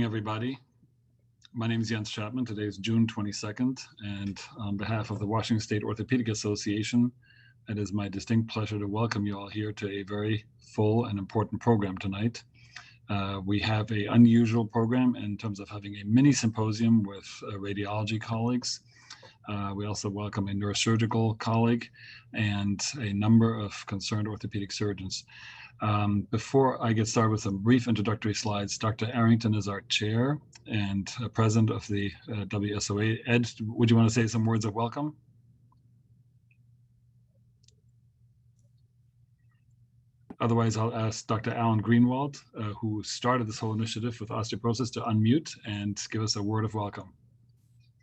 Everybody. My name is Jens Chapman. Today is June 22nd, and on behalf of the Washington State Orthopedic Association, it is my distinct pleasure to welcome you all here to a very full and important program tonight. We have an unusual program in terms of having a mini symposium with radiology colleagues. We also welcome a neurosurgical colleague and a number of concerned orthopedic surgeons. Before I get started with some brief introductory slides, Dr. Arrington is our chair and president of the WSOA. Ed, would you want to say some words of welcome? Otherwise, I'll ask Dr. Alan Greenwald, who started this whole initiative with osteoporosis, to unmute and give us a word of welcome.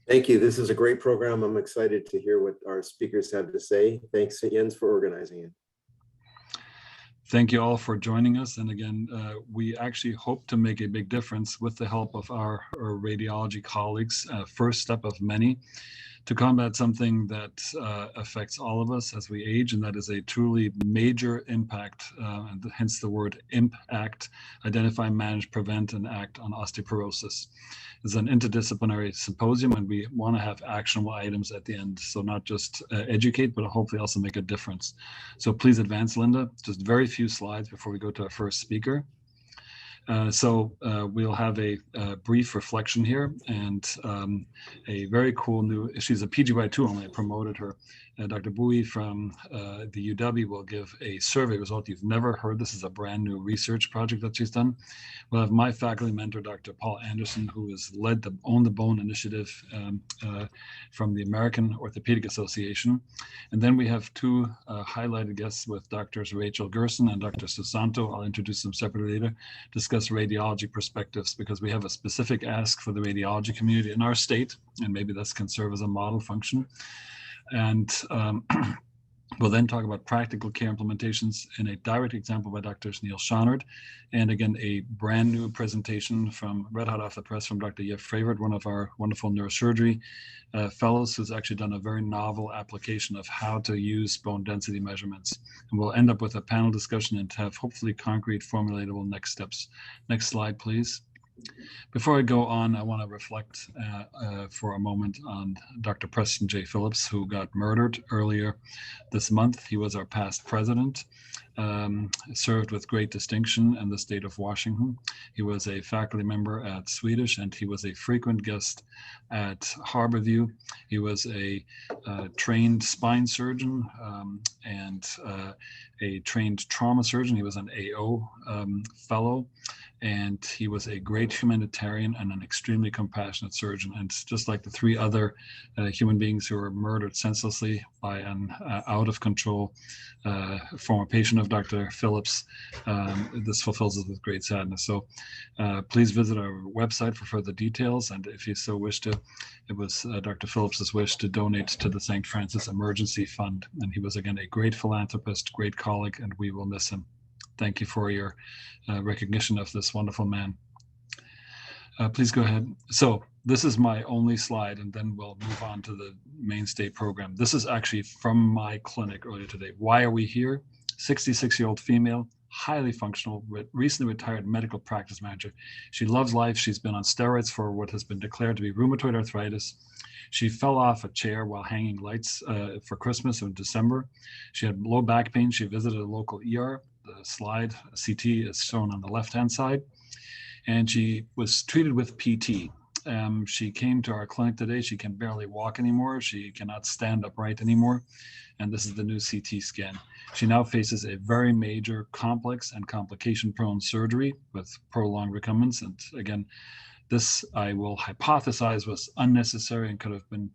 Thank you. This is a great program. I'm excited to hear what our speakers have to say. Thanks, Jens, for organizing it. Thank you all for joining us. And again, we actually hope to make a big difference with the help of our radiology colleagues, first step of many, to combat something that affects all of us as we age, and that is a truly major impact, and hence the word IMP-Act, Identify, Manage, Prevent, and Act on Osteoporosis. It's an interdisciplinary symposium, and we want to have actionable items at the end. So not just educate, but hopefully also make a difference. So please advance, Linda. Just very few slides before we go to our first speaker. We'll have a brief reflection here, and a very cool new, she's a PGY2 only, I promoted her. Dr. Bowie from the UW will give a survey result you've never heard. This is a brand new research project that she's done. We'll have my faculty mentor, Dr. Paul Anderson, who has led the Own the Bone initiative from the American Orthopedic Association. And then we have two highlighted guests with Drs. Rachel Gerson and Dr. Susanto. I'll introduce them separately later. Discuss radiology perspectives, because we have a specific ask for the radiology community in our state, and maybe this can serve as a model function. And we'll then talk about practical care implementations in a direct example by Dr. Neil Schonard. And again, a brand new presentation from red hot off the press from Dr. Jeff Fravert, one of our wonderful neurosurgery fellows, who's actually done a very novel application of how to use bone density measurements. And we'll end up with a panel discussion and have hopefully concrete formulatable next steps. Next slide, please. Before I go on, I want to reflect for a moment on Dr. Preston J. Phillips, who got murdered earlier this month. He was our past president, served with great distinction in the state of Washington. He was a faculty member at Swedish, and he was a frequent guest at Harborview. He was a trained spine surgeon and a trained trauma surgeon. He was an AO fellow. And he was a great humanitarian and an extremely compassionate surgeon. And just like the three other human beings who were murdered senselessly by an out of control former patient of Dr. Phillips, this fulfills us with great sadness. So please visit our website for further details. And if you so wish to, it was Dr. Phillips's wish to donate to the St. Francis Emergency Fund. And he was, again, a great philanthropist, great colleague, and we will miss him. Thank you for your recognition of this wonderful man. Please go ahead. So this is my only slide, and then we'll move on to the mainstay program. This is actually from my clinic earlier today. Why are we here? 66-year-old female, highly functional, recently retired medical practice manager. She loves life. She's been on steroids for what has been declared to be rheumatoid arthritis. She fell off a chair while hanging lights for Christmas in December. She had low back pain. She visited a local ER. The slide CT is shown on the left-hand side. And she was treated with PT. She came to our clinic today. She can barely walk anymore. She cannot stand upright anymore. And this is the new CT scan. She now faces a very major, complex and complication-prone surgery with prolonged recumbents. And again, this I will hypothesize was unnecessary and could have been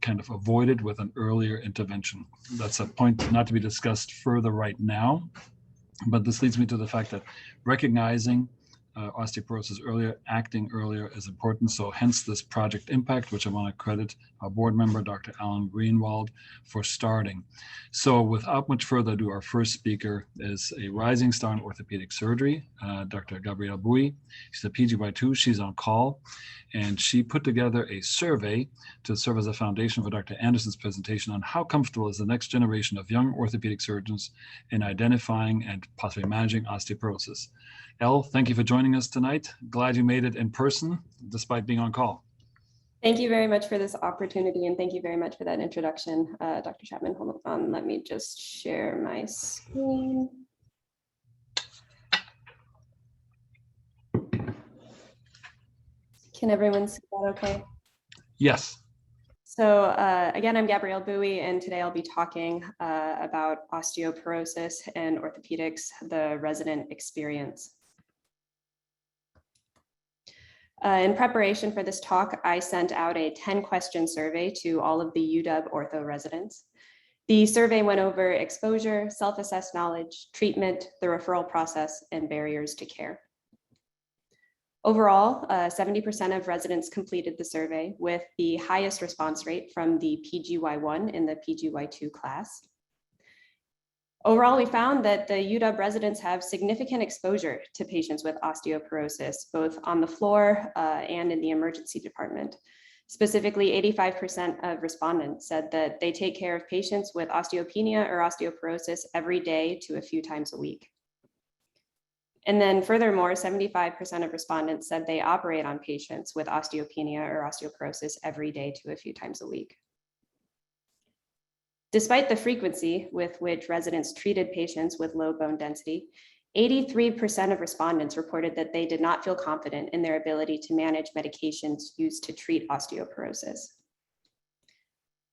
kind of avoided with an earlier intervention. That's a point not to be discussed further right now, but this leads me to the fact that recognizing osteoporosis earlier, acting earlier is important. So hence this Project Impact, which I want to credit our board member, Dr. Alan Greenwald, for starting. So without much further ado, our first speaker is a rising star in orthopedic surgery, Dr. Gabrielle Bowie. She's a PGY2, she's on call, and she put together a survey to serve as a foundation for Dr. Anderson's presentation on how comfortable is the next generation of young orthopedic surgeons in identifying and possibly managing osteoporosis. Elle, thank you for joining us tonight. Glad you made it in person, despite being on call. Thank you very much for this opportunity, and thank you very much for that introduction, Dr. Chapman. Hold on, let me just share my screen. Can everyone see that okay? Yes. So again, I'm Gabrielle Bowie, and today I'll be talking about osteoporosis and orthopedics, the resident experience. In preparation for this talk, I sent out a 10-question survey to all of the UW ortho residents. The survey went over exposure, self-assessed knowledge, treatment, the referral process, and barriers to care. Overall, 70% of residents completed the survey, with the highest response rate from the PGY1 and the PGY2 class. Overall, we found that the UW residents have significant exposure to patients with osteoporosis, both on the floor and in the emergency department. Specifically, 85% of respondents said that they take care of patients with osteopenia or osteoporosis every day to a few times a week. And then furthermore, 75% of respondents said they operate on patients with osteopenia or osteoporosis every day to a few times a week. Despite the frequency with which residents treated patients with low bone density, 83% of respondents reported that they did not feel confident in their ability to manage medications used to treat osteoporosis.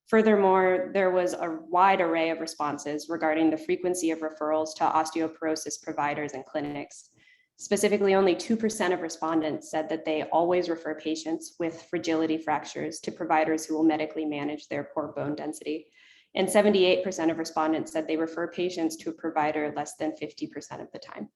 Furthermore, there was a wide array of responses regarding the frequency of referrals to osteoporosis providers and clinics. Specifically, only 2% of respondents said that they always refer patients with fragility fractures to providers who will medically manage their poor bone density. And 78% of respondents said they refer patients to a provider less than 50% of the time.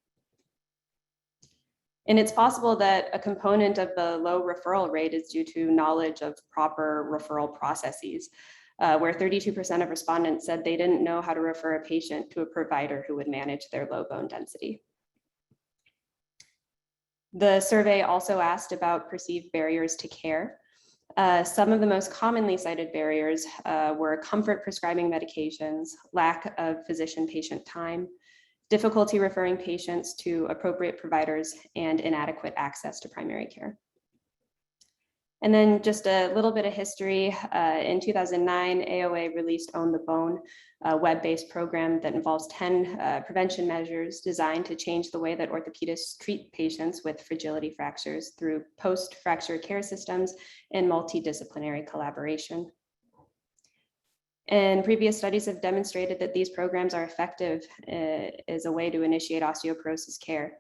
And it's possible that a component of the low referral rate is due to knowledge of proper referral processes, where 32% of respondents said they didn't know how to refer a patient to a provider who would manage their low bone density. The survey also asked about perceived barriers to care. Some of the most commonly cited barriers were comfort prescribing medications, lack of physician-patient time, difficulty referring patients to appropriate providers, and inadequate access to primary care. And then just a little bit of history. In 2009, AOA released Own the Bone, a web-based program that involves 10 prevention measures designed to change the way that orthopedists treat patients with fragility fractures through post-fracture care systems and multidisciplinary collaboration. And previous studies have demonstrated that these programs are effective as a way to initiate osteoporosis care.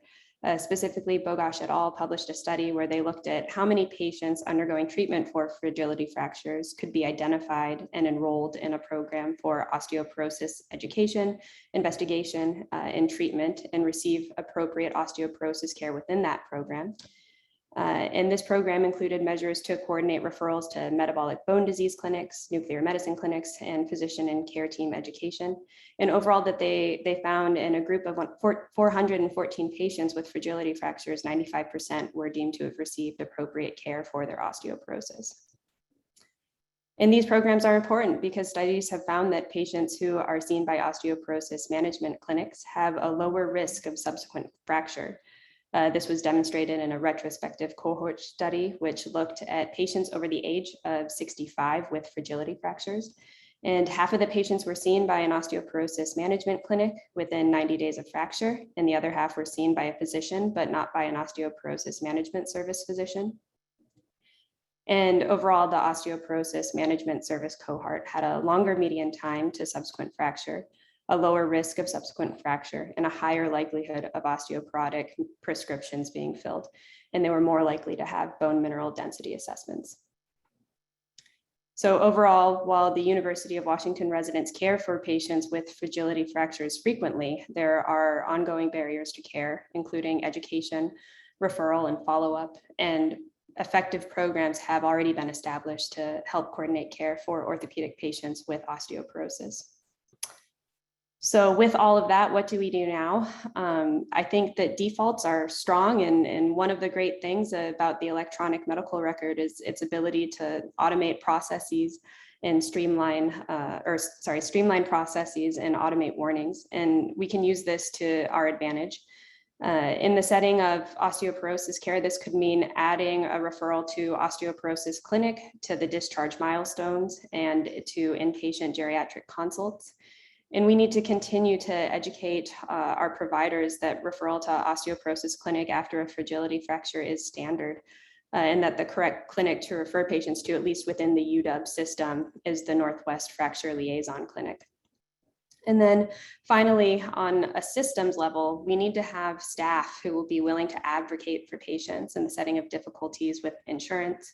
Specifically, Bogosh et al. Published a study where they looked at how many patients undergoing treatment for fragility fractures could be identified and enrolled in a program for osteoporosis education, investigation, and treatment, and receive appropriate osteoporosis care within that program. And this program included measures to coordinate referrals to metabolic bone disease clinics, nuclear medicine clinics, and physician and care team education. And overall, that they found in a group of 414 patients with fragility fractures, 95% were deemed to have received appropriate care for their osteoporosis. And these programs are important because studies have found that patients who are seen by osteoporosis management clinics have a lower risk of subsequent fracture. This was demonstrated in a retrospective cohort study, which looked at patients over the age of 65 with fragility fractures. And half of the patients were seen by an osteoporosis management clinic within 90 days of fracture, and the other half were seen by a physician, but not by an osteoporosis management service physician. And overall, the osteoporosis management service cohort had a longer median time to subsequent fracture, a lower risk of subsequent fracture, and a higher likelihood of osteoporotic prescriptions being filled. And they were more likely to have bone mineral density assessments. So overall, while the University of Washington residents care for patients with fragility fractures frequently, there are ongoing barriers to care, including education, referral, and follow-up, and effective programs have already been established to help coordinate care for orthopedic patients with osteoporosis. So with all of that, what do we do now? I think that defaults are strong, and one of the great things about the electronic medical record is its ability to automate processes and streamline processes and automate warnings. And we can use this to our advantage. In the setting of osteoporosis care, this could mean adding a referral to osteoporosis clinic, to the discharge milestones, and to inpatient geriatric consults. And we need to continue to educate our providers that referral to osteoporosis clinic after a fragility fracture is standard, and that the correct clinic to refer patients to, at least within the UW system, is the Northwest Fracture Liaison Clinic. And then finally, on a systems level, we need to have staff who will be willing to advocate for patients in the setting of difficulties with insurance,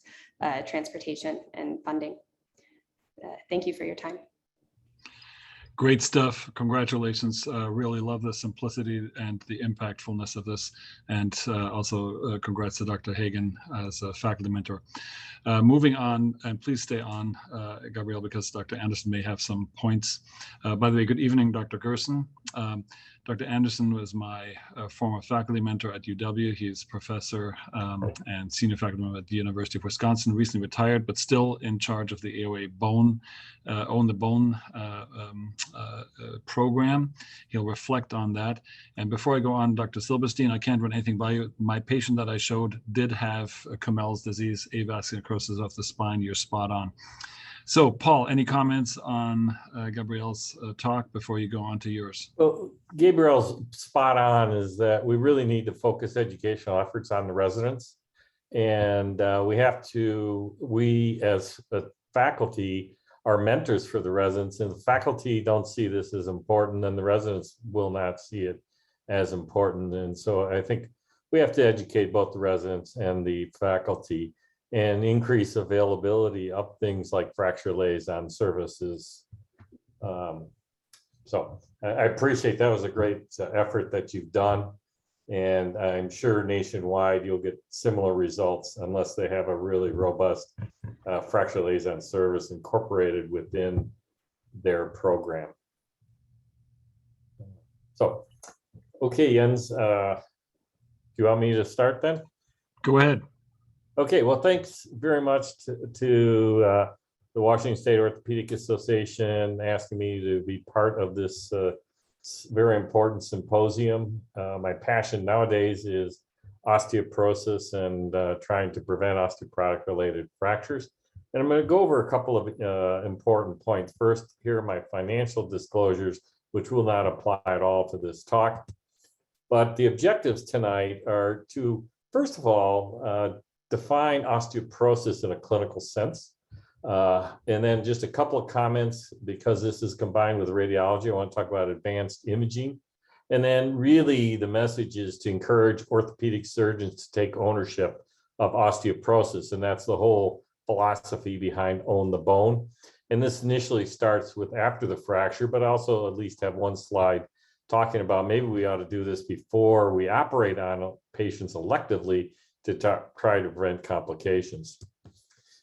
transportation, and funding. Thank you for your time. Great stuff. Congratulations. Really love the simplicity and the impactfulness of this. And also congrats to Dr. Hagen as a faculty mentor. Moving on, and please stay on, Gabrielle, because Dr. Anderson may have some points. By the way, good evening, Dr. Gerson. Dr. Anderson was my former faculty mentor at UW. He's professor and senior faculty member at the University of Wisconsin, recently retired, but still in charge of the AOA Bone, Own the Bone program. He'll reflect on that. And before I go on, Dr. Silberstein, I can't run anything by you. My patient that I showed did have Camel's disease, avascular necrosis of the spine. You're spot on. So, Paul, any comments on Gabrielle's talk before you go on to yours? Well, Gabrielle's spot on is that we really need to focus educational efforts on the residents. And we as a faculty are mentors for the residents, and the faculty don't see this as important, and the residents will not see it as important. And so I think we have to educate both the residents and the faculty and increase availability of things like fracture liaison services. So I appreciate that. Was a great effort that you've done. And I'm sure nationwide you'll get similar results unless they have a really robust fracture liaison service incorporated within their program. So, okay, Jens, do you want me to start then? Go ahead. Okay, well, thanks very much to the Washington State Orthopedic Association asking me to be part of this very important symposium. My passion nowadays is osteoporosis and trying to prevent osteoporotic-related fractures. And I'm going to go over a couple of important points. First, here are my financial disclosures, which will not apply at all to this talk. But the objectives tonight are to, first of all, define osteoporosis in a clinical sense. And then just a couple of comments, because this is combined with radiology. I want to talk about advanced imaging. And then really the message is to encourage orthopedic surgeons to take ownership of osteoporosis. And that's the whole philosophy behind Own the Bone. And this initially starts with after the fracture, but also at least have one slide talking about maybe we ought to do this before we operate on patients electively to try to prevent complications.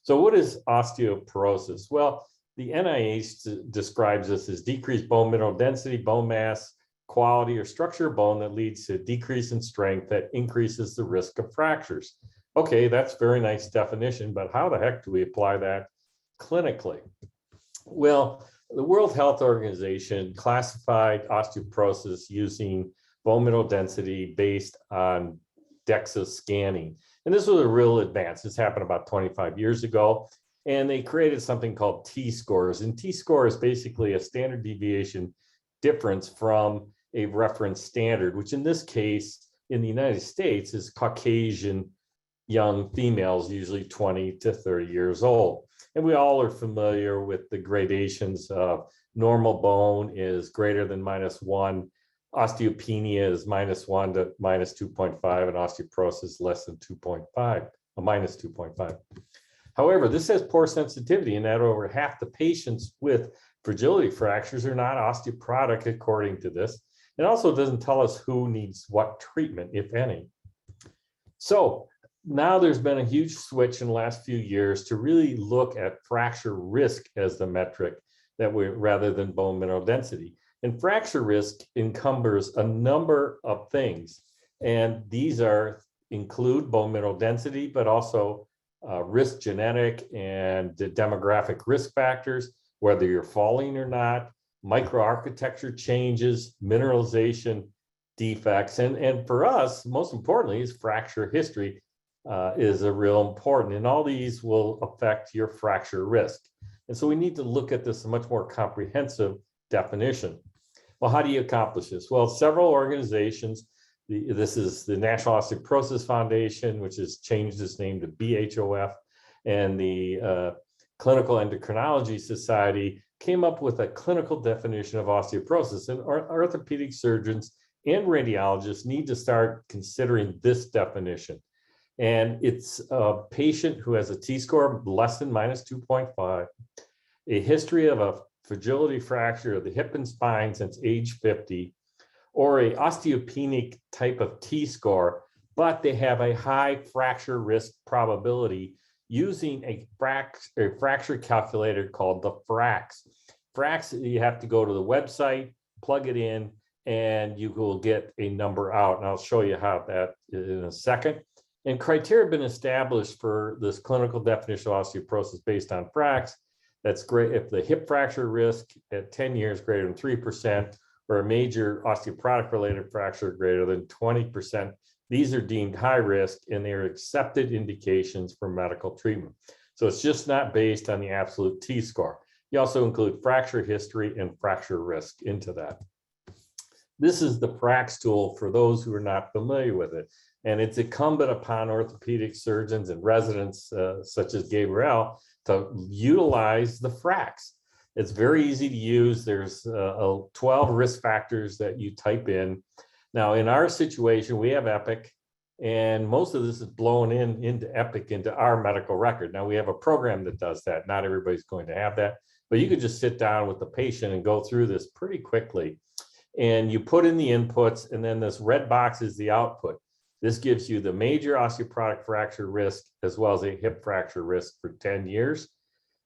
So what is osteoporosis? Well, the NIH describes this as decreased bone mineral density, bone mass, quality, or structure of bone that leads to a decrease in strength that increases the risk of fractures. Okay, that's a very nice definition, but how the heck do we apply that clinically? Well, the World Health Organization classified osteoporosis using bone mineral density based on DEXA scanning. And this was a real advance. This happened about 25 years ago. And they created something called T-scores. And T-score is basically a standard deviation difference from a reference standard, which in this case, in the United States, is Caucasian young females, usually 20 to 30 years old. And we all are familiar with the gradations of normal bone is greater than -1. Osteopenia is -1 to -2.5, and osteoporosis less than 2.5, a -2.5. However, this has poor sensitivity in that over half the patients with fragility fractures are not osteoporotic according to this. It also doesn't tell us who needs what treatment, if any. So now there's been a huge switch in the last few years to really look at fracture risk as the metric rather than bone mineral density. And fracture risk encumbers a number of things. And these include bone mineral density, but also risk genetic and demographic risk factors, whether you're falling or not, microarchitecture changes, mineralization, defects. And for us, most importantly, is fracture history is a real important, and all these will affect your fracture risk. And so we need to look at this a much more comprehensive definition. Well, how do you accomplish this? Well, several organizations, this is the National Osteoporosis Foundation, which has changed its name to BHOF, and the Clinical Endocrinology Society came up with a clinical definition of osteoporosis. And orthopedic surgeons and radiologists need to start considering this definition. And it's a patient who has a T-score less than -2.5, a history of a fragility fracture of the hip and spine since age 50, or a osteopenic type of T-score, but they have a high fracture risk probability using a fracture calculator called the FRAX. FRAX, you have to go to the website, plug it in, and you will get a number out. And I'll show you how that in a second. And criteria have been established for this clinical definition of osteoporosis based on FRAX. That's great if the hip fracture risk at 10 years greater than 3%, or a major osteoporotic related fracture greater than 20%. These are deemed high risk and they are accepted indications for medical treatment. So it's just not based on the absolute T-score. You also include fracture history and fracture risk into that. This is the FRAX tool for those who are not familiar with it. And it's incumbent upon orthopedic surgeons and residents such as Gabriel to utilize the FRAX. It's very easy to use. There's 12 risk factors that you type in. Now, in our situation, we have Epic, and most of this is blown into Epic, into our medical record. Now, we have a program that does that. Not everybody's going to have that, but you could just sit down with the patient and go through this pretty quickly. And you put in the inputs, and then this red box is the output. This gives you the major osteoporotic fracture risk as well as a hip fracture risk for 10 years.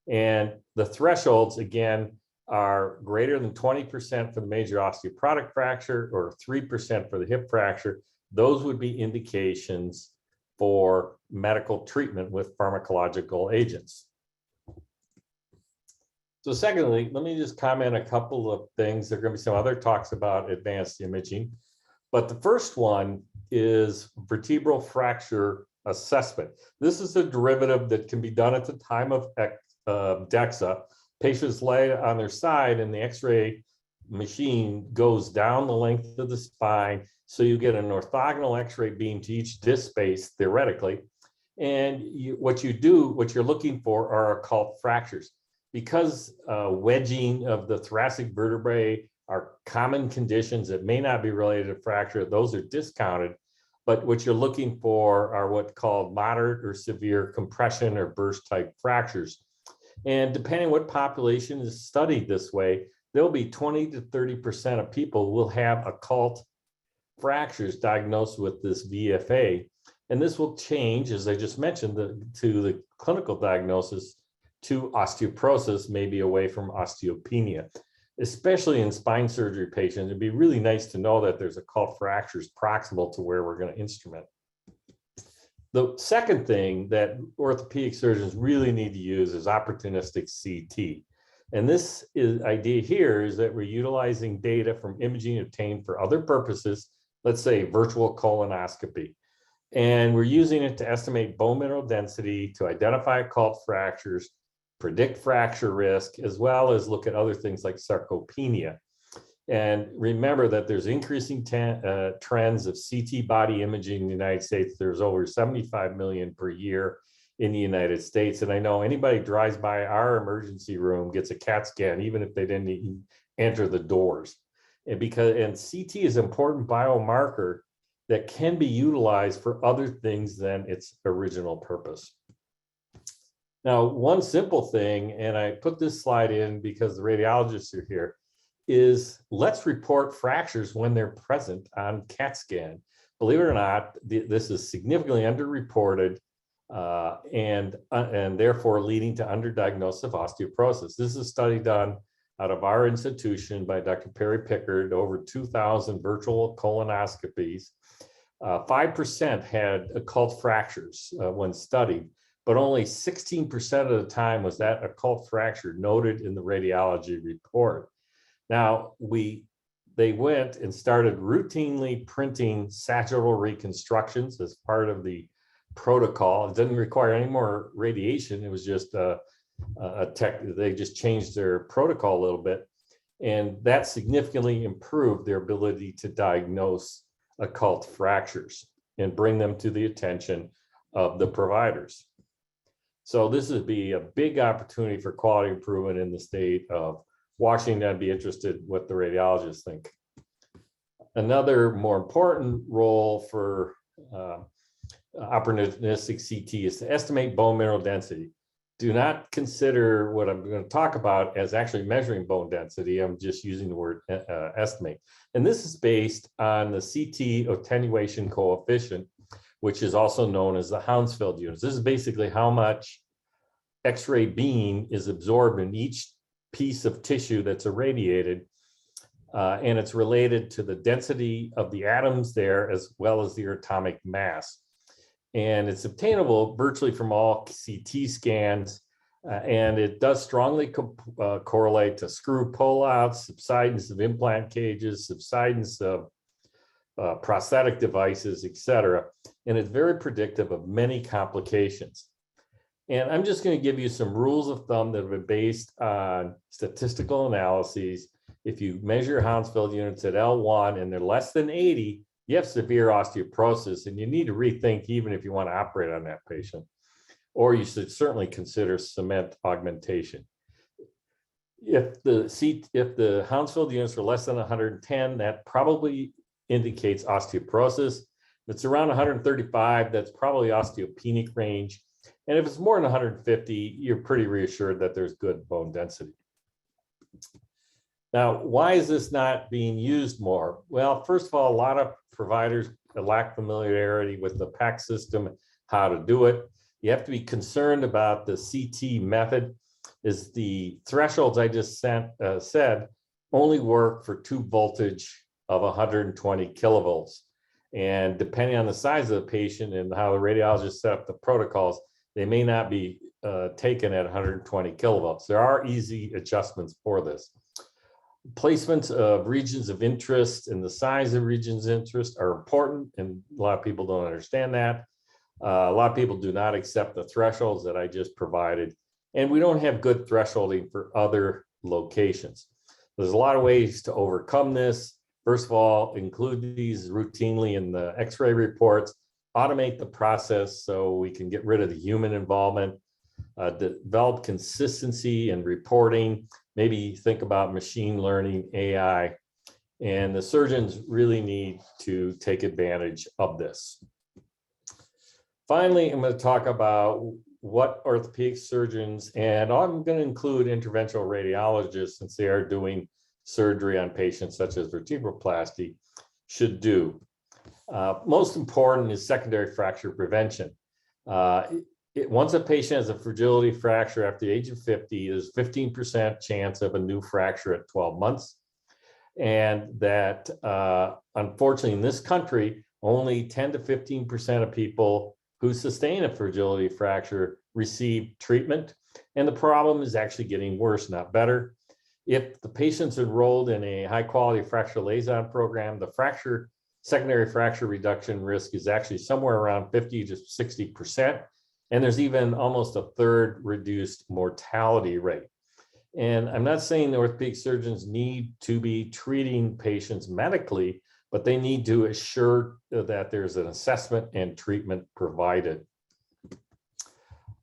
And the thresholds, again, are greater than 20% for the major osteoporotic fracture or 3% for the hip fracture. Those would be indications for medical treatment with pharmacological agents. So secondly, let me just comment a couple of things. There are going to be some other talks about advanced imaging, but the first one is vertebral fracture assessment. This is a derivative that can be done at the time of DEXA. Patients lay on their side and the X-ray machine goes down the length of the spine. So you get an orthogonal X-ray beam to each disc space, theoretically. And what you're looking for are occult fractures. Because wedging of the thoracic vertebrae are common conditions that may not be related to fracture, those are discounted. But what you're looking for are what's called moderate or severe compression or burst type fractures. And depending on what population is studied this way, there'll be 20 to 30% of people will have occult fractures diagnosed with this VFA. And this will change, as I just mentioned, to the clinical diagnosis to osteoporosis, maybe away from osteopenia. Especially in spine surgery patients, it'd be really nice to know that there's occult fractures proximal to where we're going to instrument. The second thing that orthopedic surgeons really need to use is opportunistic CT. And this idea here is that we're utilizing data from imaging obtained for other purposes, let's say virtual colonoscopy. And we're using it to estimate bone mineral density, to identify occult fractures, predict fracture risk, as well as look at other things like sarcopenia. And remember that there's increasing trends of CT body imaging in the United States. There's over 75 million per year in the United States. And I know anybody drives by our emergency room gets a CAT scan, even if they didn't even enter the doors. And CT is an important biomarker that can be utilized for other things than its original purpose. Now, one simple thing, and I put this slide in because the radiologists are here, is let's report fractures when they're present on CAT scan. Believe it or not, this is significantly underreported and therefore leading to underdiagnosis of osteoporosis. This is a study done out of our institution by Dr. Perry Pickard, over 2,000 virtual colonoscopies. 5% had occult fractures when studied, but only 16% of the time was that occult fracture noted in the radiology report. Now, we they went and started routinely printing sagittal reconstructions as part of the protocol. It didn't require any more radiation. It was just they just changed their protocol a little bit. And that significantly improved their ability to diagnose occult fractures and bring them to the attention of the providers. So this would be a big opportunity for quality improvement in the state of Washington. I'd be interested what the radiologists think. Another more important role for opportunistic CT is to estimate bone mineral density. Do not consider what I'm going to talk about as actually measuring bone density. I'm just using the word estimate. And this is based on the CT attenuation coefficient, which is also known as the Hounsfield units. This is basically how much X-ray beam is absorbed in each piece of tissue that's irradiated. And it's related to the density of the atoms there as well as the atomic mass. And it's obtainable virtually from all CT scans. And it does strongly correlate to screw pullouts, subsidence of implant cages, subsidence of prosthetic devices, et cetera. And it's very predictive of many complications. And I'm just going to give you some rules of thumb that have been based on statistical analyses. If you measure Hounsfield units at L1 and they're less than 80, you have severe osteoporosis, and you need to rethink even if you want to operate on that patient. Or you should certainly consider cement augmentation. If the Hounsfield units are less than 110, that probably indicates osteoporosis. If it's around 135, that's probably osteopenic range. And if it's more than 150, you're pretty reassured that there's good bone density. Now, why is this not being used more? Well, first of all, a lot of providers lack familiarity with the PACT system, how to do it. You have to be concerned about the CT method. Is the thresholds I just said only work for tube voltage of 120 kilovolts. And depending on the size of the patient and how the radiologist set up the protocols, they may not be taken at 120 kilovolts. There are easy adjustments for this. Placements of regions of interest and the size of regions of interest are important, and a lot of people don't understand that. A lot of people do not accept the thresholds that I just provided, and we don't have good thresholding for other locations. There's a lot of ways to overcome this. First of all, include these routinely in the X-ray reports, automate the process so we can get rid of the human involvement, develop consistency in reporting, maybe think about machine learning, AI, and the surgeons really need to take advantage of this. Finally, I'm going to talk about what orthopedic surgeons, and I'm going to include interventional radiologists since they are doing surgery on patients such as vertebroplasty, should do. Most important is secondary fracture prevention. Once a patient has a fragility fracture after the age of 50, there's 15% chance of a new fracture at 12 months. And that, unfortunately, in this country, only 10 to 15% of people who sustain a fragility fracture receive treatment. And the problem is actually getting worse, not better. If the patient's enrolled in a high-quality fracture liaison program, the secondary fracture reduction risk is actually somewhere around 50 to 60%. And there's even almost a third reduced mortality rate. And I'm not saying the orthopedic surgeons need to be treating patients medically, but they need to assure that there's an assessment and treatment provided.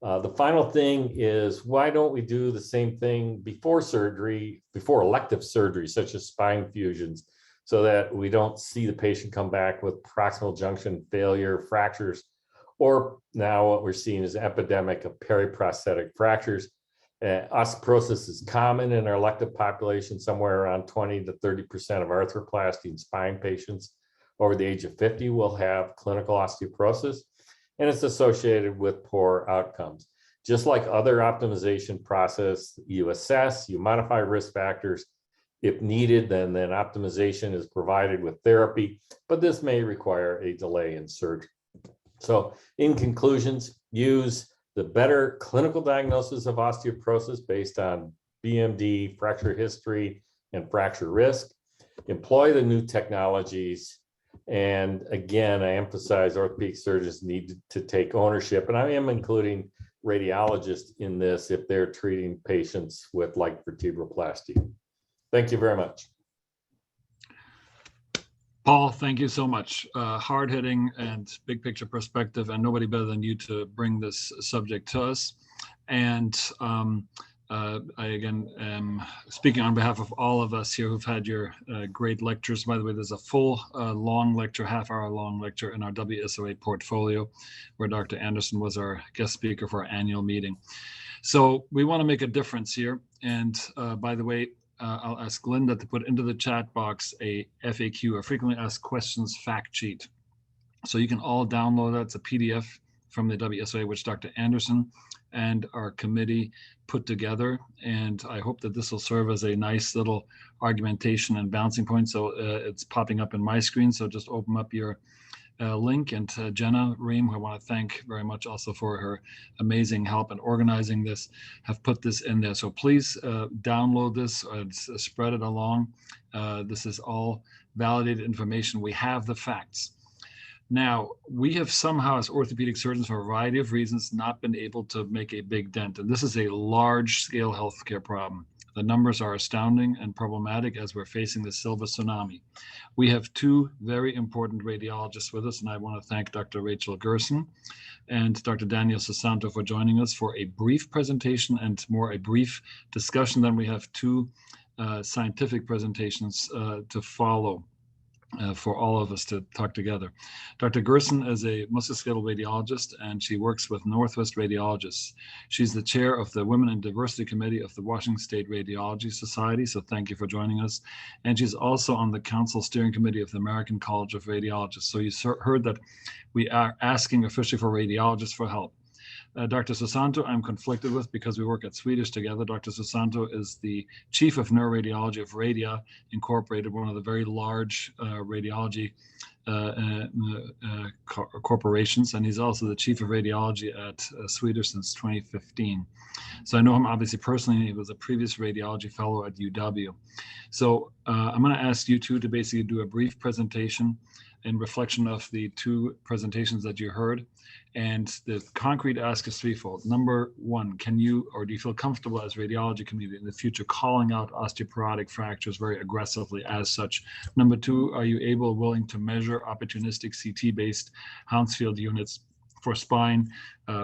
The final thing is, why don't we do the same thing before surgery, before elective surgery, such as spine fusions, so that we don't see the patient come back with proximal junction failure, fractures, or now what we're seeing is an epidemic of periprosthetic fractures. Osteoporosis is common in our elective population. Somewhere around 20 to 30% of arthroplasty and spine patients over the age of 50 will have clinical osteoporosis, and it's associated with poor outcomes. Just like other optimization process, you assess, you modify risk factors. If needed, then optimization is provided with therapy, but this may require a delay in surgery. So in conclusions, use the better clinical diagnosis of osteoporosis based on BMD, fracture history, and fracture risk. employ the new technologies. And again, I emphasize orthopedic surgeons need to take ownership, and I am including radiologists in this if they're treating patients with like vertebroplasty. Thank you very much. Paul, thank you so much. Hard-hitting and big picture perspective, and nobody better than you to bring this subject to us. And I again am speaking on behalf of all of us here who've had your great lectures. By the way, there's a full long lecture, half-hour long lecture in our WSOA portfolio, where Dr. Anderson was our guest speaker for our annual meeting. So we want to make a difference here. And by the way, I'll ask Linda to put into the chat box a FAQ, a frequently asked questions fact sheet. So you can all download that. It's a PDF from the WSOA, which Dr. Anderson and our committee put together. And I hope that this will serve as a nice little argumentation and bouncing point. So it's popping up in my screen. So just open up your link, and Jenna Ream, who I want to thank very much also for her amazing help in organizing this, have put this in there. So please download this, spread it along. This is all validated information. We have the facts. Now, we have somehow, as orthopedic surgeons, for a variety of reasons, not been able to make a big dent. And this is a large-scale healthcare problem. The numbers are astounding and problematic as we're facing the silver tsunami. We have two very important radiologists with us, and I want to thank Dr. Rachel Gerson and Dr. Daniel Sasanto for joining us for a brief presentation and more a brief discussion. Then we have two scientific presentations to follow. For all of us to talk together. Dr. Gerson is a musculoskeletal radiologist, and she works with Northwest Radiologists. She's the chair of the Women in Diversity Committee of the Washington State Radiology Society, so thank you for joining us. And she's also on the Council Steering Committee of the American College of Radiologists. So you heard that we are asking officially for radiologists for help. Dr. Sasanto, I'm conflicted with because we work at Swedish together. Dr. Sasanto is the chief of neuroradiology of Radia Incorporated, one of the very large radiology corporations, and he's also the chief of radiology at Swedish since 2015. So I know him obviously personally. He was a previous radiology fellow at UW. So I'm going to ask you two to basically do a brief presentation in reflection of the two presentations that you heard. And the concrete ask is threefold. Number one, can you, or do you feel comfortable as radiology community in the future calling out osteoporotic fractures very aggressively as such? Number two, are you able, willing to measure opportunistic CT-based Hounsfield units for spine,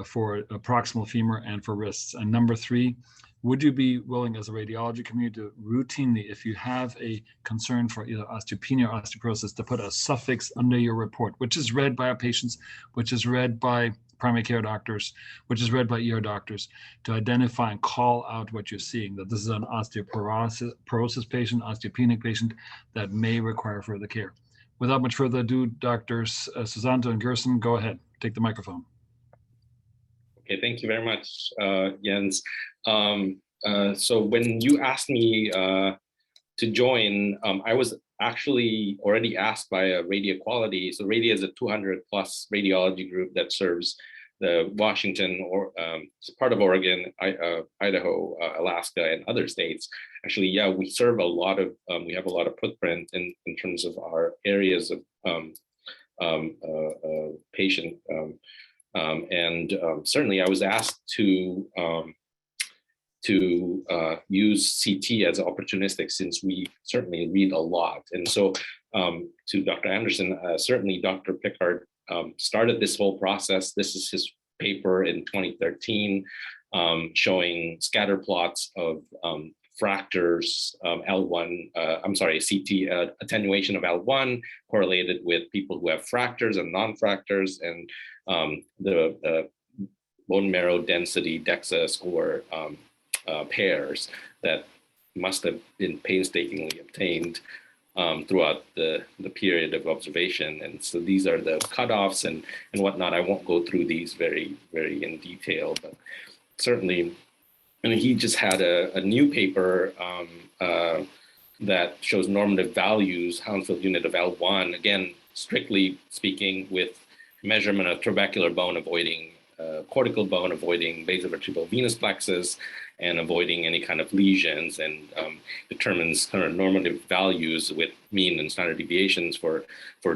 for proximal femur, and for wrists? And number three, would you be willing as a radiology community to routinely, if you have a concern for either osteopenia or osteoporosis, to put a suffix under your report, which is read by our patients, which is read by primary care doctors, which is read by ER doctors, to identify and call out what you're seeing, that this is an osteoporosis patient, osteopenic patient that may require further care. Without much further ado, Drs. Sasanto and Gerson, go ahead, take the microphone. Okay, thank you very much, Jens. So when you asked me to join, I was actually already asked by Radia Quality. So Radia is a 200+ radiology group that serves the Washington, or part of Oregon, Idaho, Alaska, and other states. Actually, yeah, we serve a lot of, we have a lot of footprint in terms of our areas of patient. Certainly I was asked to use CT as opportunistic, since we certainly read a lot. And so to Dr. Anderson, certainly Dr. Pickard started this whole process. This is his paper in 2013 showing scatter plots of fractures, CT attenuation of L1 correlated with people who have fractures and non-fractures, and the bone marrow density DEXA score pairs that must have been painstakingly obtained throughout the period of observation. And so these are the cutoffs and whatnot. I won't go through these very, very in detail, but certainly, and he just had a new paper that shows normative values, Hounsfield unit of L1, again, strictly speaking, with measurement of trabecular bone avoiding cortical bone, avoiding basovertebral venous plexus, and avoiding any kind of lesions, and determines kind of normative values with mean and standard deviations for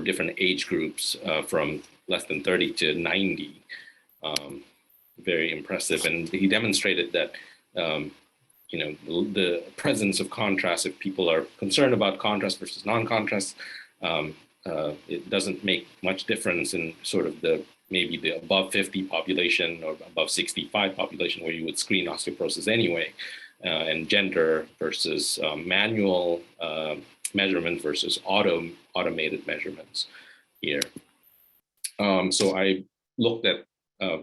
different age groups from less than 30 to 90. Very impressive. And he demonstrated that the presence of contrast, if people are concerned about contrast versus non-contrast, it doesn't make much difference in sort of maybe the above 50 population or above 65 population where you would screen osteoporosis anyway, and gender versus manual measurement versus automated measurements here. So I looked at,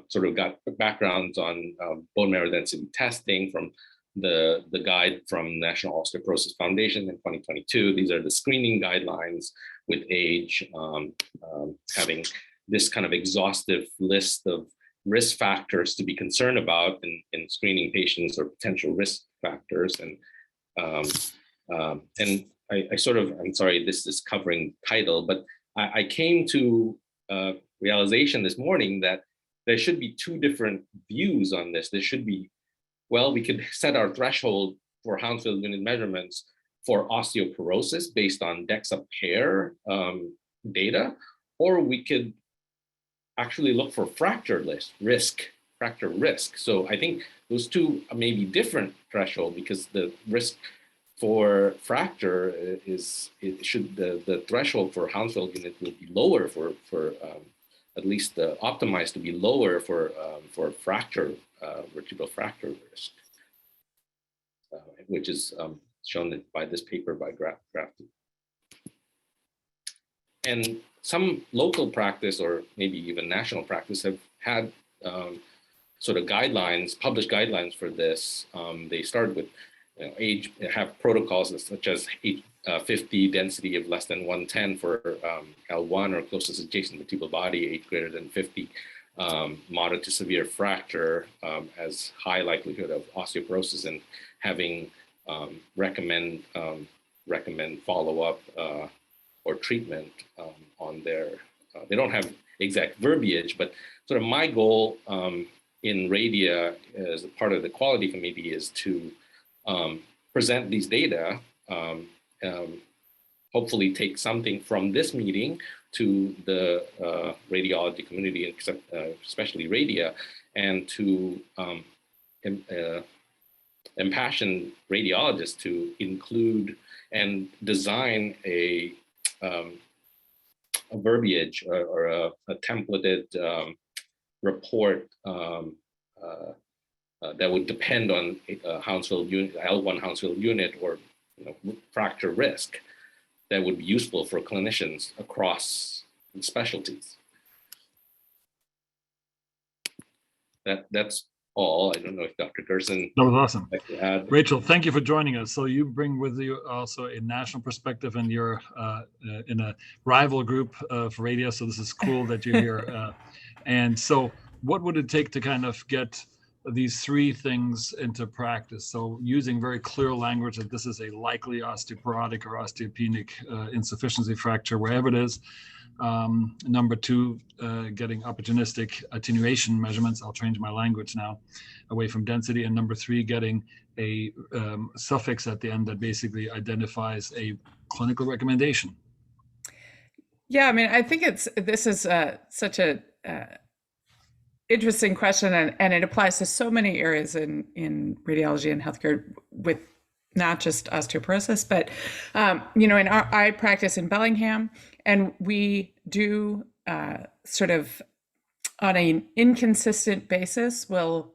sort of got backgrounds on bone marrow density testing from the guide from National Osteoporosis Foundation in 2022. These are the screening guidelines with age, having this kind of exhaustive list of risk factors to be concerned about in screening patients or potential risk factors. And I sort of, I'm sorry, this is covering title, but I came to realization this morning that there should be two different views on this. There should be, well, we could set our threshold for Hounsfield unit measurements for osteoporosis based on DEXA pair data, or we could actually look for fracture risk. So I think those two may be different threshold, because the risk for fracture the threshold for Hounsfield unit will be lower for at least optimized to be lower for fracture, vertebral fracture risk, which is shown by this paper by Grafton. And some local practice, or maybe even national practice, have had sort of guidelines, published guidelines for this. They start with age, have protocols such as 50 density of less than 110 for L1 or closest adjacent vertebral body, age greater than 50, moderate to severe fracture as high likelihood of osteoporosis, and having recommend follow-up or treatment on their, they don't have exact verbiage, but sort of my goal in Radia as a part of the quality committee is to present these data, hopefully take something from this meeting to the radiology community, especially Radia, and to impassion radiologists to include and design a verbiage or a templated report that would depend on Hounsfield unit, L1 Hounsfield unit, or fracture risk, that would be useful for clinicians across specialties. That's all. I don't know if Dr. Gerson. That was awesome. Like to add. Rachel, thank you for joining us. So you bring with you also a national perspective, and you're in a rival group for radio. So this is cool that you're here. And so what would it take to kind of get these three things into practice? So using very clear language that this is a likely osteoporotic or osteopenic insufficiency fracture, wherever it is. Number two, getting opportunistic attenuation measurements. I'll change my language now, away from density. And number three, getting a suffix at the end that basically identifies a clinical recommendation. Yeah, I mean, I think this is such a interesting question, and it applies to so many areas in radiology and healthcare, with not just osteoporosis, but I practice in Bellingham, and we do sort of on an inconsistent basis, we'll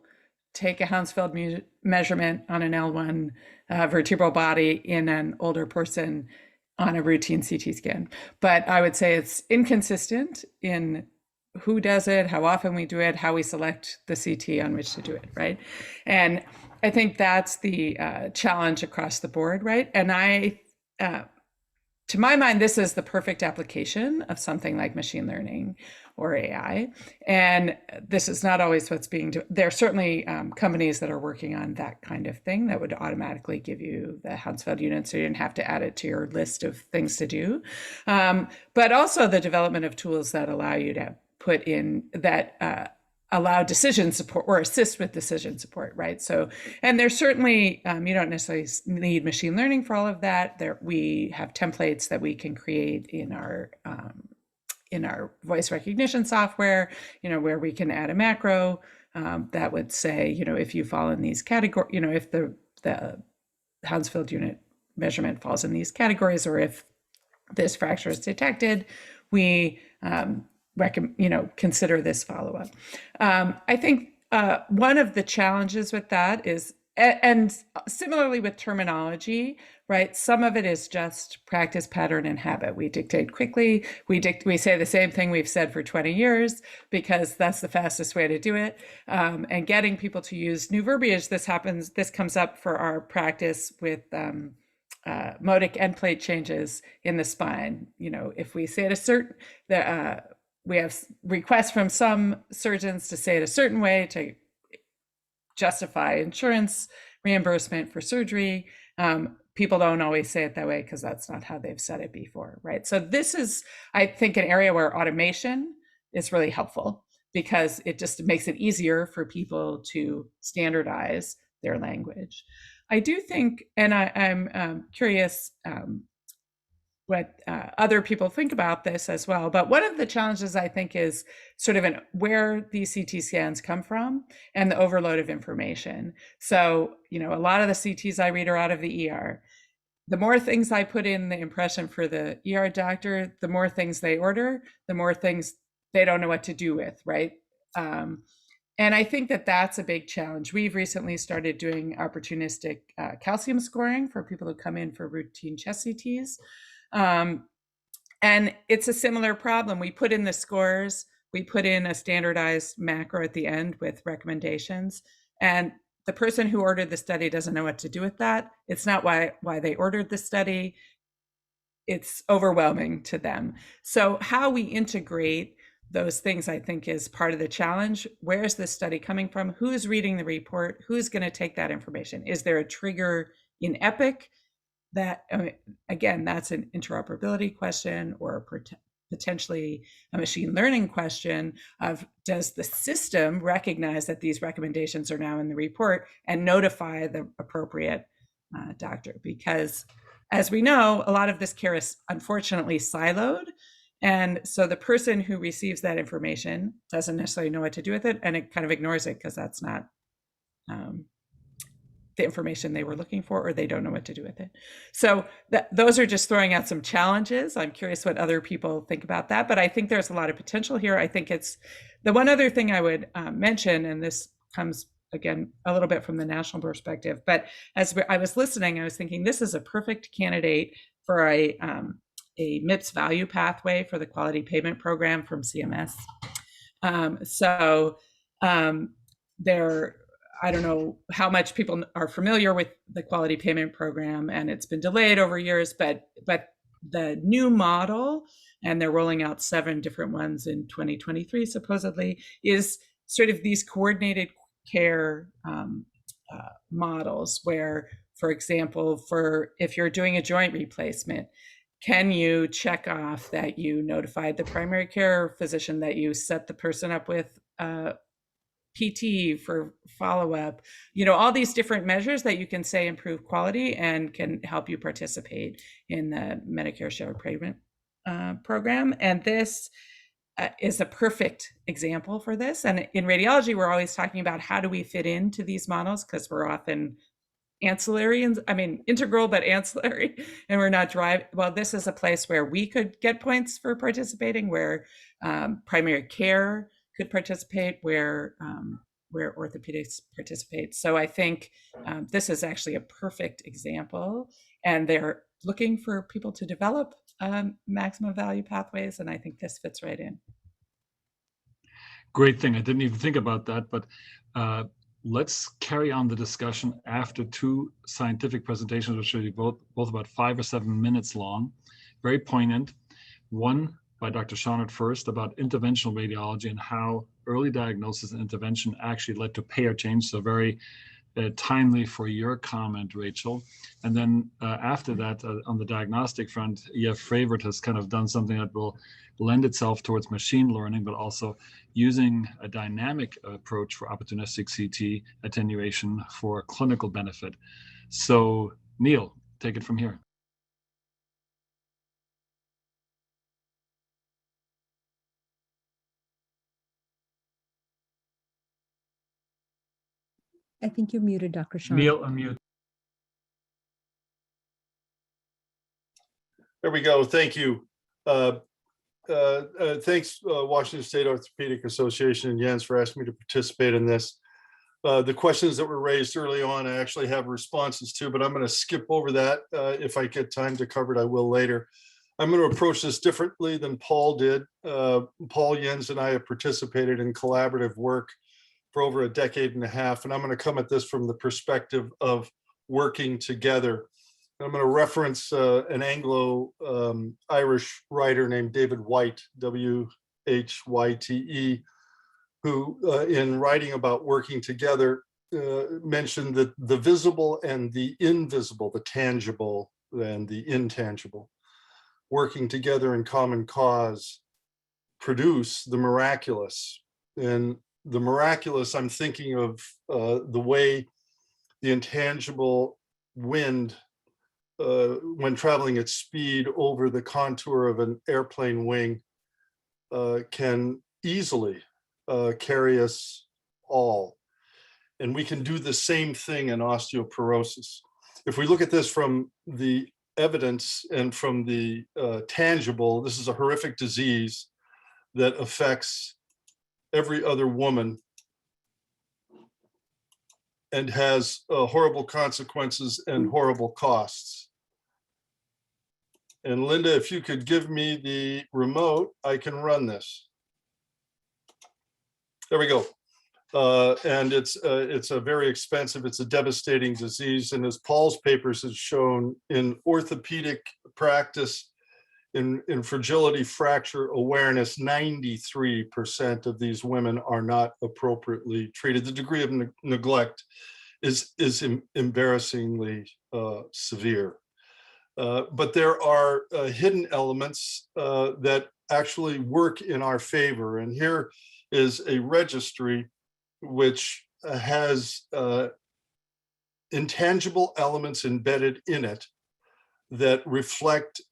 take a Hounsfield measurement on an L1 vertebral body in an older person on a routine CT scan. But I would say it's inconsistent in who does it, how often we do it, how we select the CT on which to do it, right? And I think that's the challenge across the board, right? And to my mind, this is the perfect application of something like machine learning or AI. And this is not always what's being done. There are certainly companies that are working on that kind of thing that would automatically give you the Hounsfield unit, so you didn't have to add it to your list of things to do. But also the development of tools that allow you to put in that allow decision support or assist with decision support, right? So, and there's certainly, you don't necessarily need machine learning for all of that. We have templates that we can create in our voice recognition software, where we can add a macro that would say, if you fall in these categories, if the Hounsfield unit measurement falls in these categories, or if this fracture is detected, we consider this follow-up. I think one of the challenges with that is, and similarly with terminology, right? Some of it is just practice, pattern, and habit. We dictate quickly. We say the same thing we've said for 20 years because that's the fastest way to do it. And getting people to use new verbiage. This comes up for our practice with modic end plate changes in the spine. If we say it a certain, we have requests from some surgeons to say it a certain way to justify insurance reimbursement for surgery. People don't always say it that way because that's not how they've said it before, right? So this is, I think, an area where automation is really helpful because it just makes it easier for people to standardize their language. I do think, and I'm curious what other people think about this as well. But one of the challenges, I think, is sort of where these CT scans come from and the overload of information. So, a lot of the CTs I read are out of the ER. The more things I put in the impression for the ER doctor, the more things they order, the more things they don't know what to do with, right? And I think that that's a big challenge. We've recently started doing opportunistic calcium scoring for people who come in for routine chest CTs. And it's a similar problem. We put in the scores, we put in a standardized macro at the end with recommendations, and the person who ordered the study doesn't know what to do with that. It's not why they ordered the study. It's overwhelming to them. So how we integrate those things, I think, is part of the challenge. Where is this study coming from? Who's reading the report? Who's going to take that information? Is there a trigger in Epic? That, again, that's an interoperability question, or potentially a machine learning question of, does the system recognize that these recommendations are now in the report and notify the appropriate doctor? Because as we know, a lot of this care is unfortunately siloed. And so the person who receives that information doesn't necessarily know what to do with it, and it kind of ignores it because that's not the information they were looking for, or they don't know what to do with it. So those are just throwing out some challenges. I'm curious what other people think about that, but I think there's a lot of potential here. I think it's the one other thing I would mention, and this comes again a little bit from the national perspective, but as I was listening, I was thinking this is a perfect candidate for a MIPS value pathway for the quality payment program from CMS. I don't know how much people are familiar with the quality payment program, and it's been delayed over years, but the new model, and they're rolling out 7 different ones in 2023, supposedly, is sort of these coordinated care models where, for example, if you're doing a joint replacement, can you check off that you notified the primary care physician, that you set the person up with PT for follow-up, all these different measures that you can say improve quality and can help you participate in the Medicare Shared Payment program. And this is a perfect example for this. And in radiology, we're always talking about how do we fit into these models, because we're often ancillary, and integral, but ancillary, and we're not well, this is a place where we could get points for participating, where primary care could participate, where orthopedics participates. So I think this is actually a perfect example, and they're looking for people to develop maximum value pathways, and I think this fits right in. Great thing. I didn't even think about that, but let's carry on the discussion after 2 scientific presentations, which will be both about 5 or 7 minutes long, very poignant. One by Dr. Shawnert first about interventional radiology and how early diagnosis and intervention actually led to payer change. So very timely for your comment, Rachel. And then after that, on the diagnostic front, Jeff Fravert has kind of done something that will lend itself towards machine learning, but also using a dynamic approach for opportunistic CT attenuation for clinical benefit. So Neil, take it from here. I think you're muted, Dr. Sean. Neil, unmute. There we go. Thank you. Thanks, Washington State Orthopedic Association and Jens for asking me to participate in this. The questions that were raised early on, I actually have responses to, but I'm going to skip over that. If I get time to cover it, I will later. I'm going to approach this differently than Paul did. Paul, Jens, and I have participated in collaborative work for over a decade and a half, and I'm going to come at this from the perspective of working together. I'm going to reference an Anglo-Irish writer named David White, W-H-Y-T-E, who in writing about working together mentioned that the visible and the invisible, the tangible and the intangible, working together in common cause produce the miraculous. And the miraculous, I'm thinking of the way the intangible wind, when traveling at speed over the contour of an airplane wing, can easily carry us all. And we can do the same thing in osteoporosis. If we look at this from the evidence and from the tangible, this is a horrific disease that affects every other woman and has horrible consequences and horrible costs. And Linda, if you could give me the remote, I can run this. There we go. And it's a very expensive, it's a devastating disease. And as Paul's papers have shown, in orthopedic practice, in fragility fracture awareness, 93% of these women are not appropriately treated. The degree of neglect is embarrassingly severe. But there are hidden elements that actually work in our favor. And here is a registry which has intangible elements embedded in it that reflect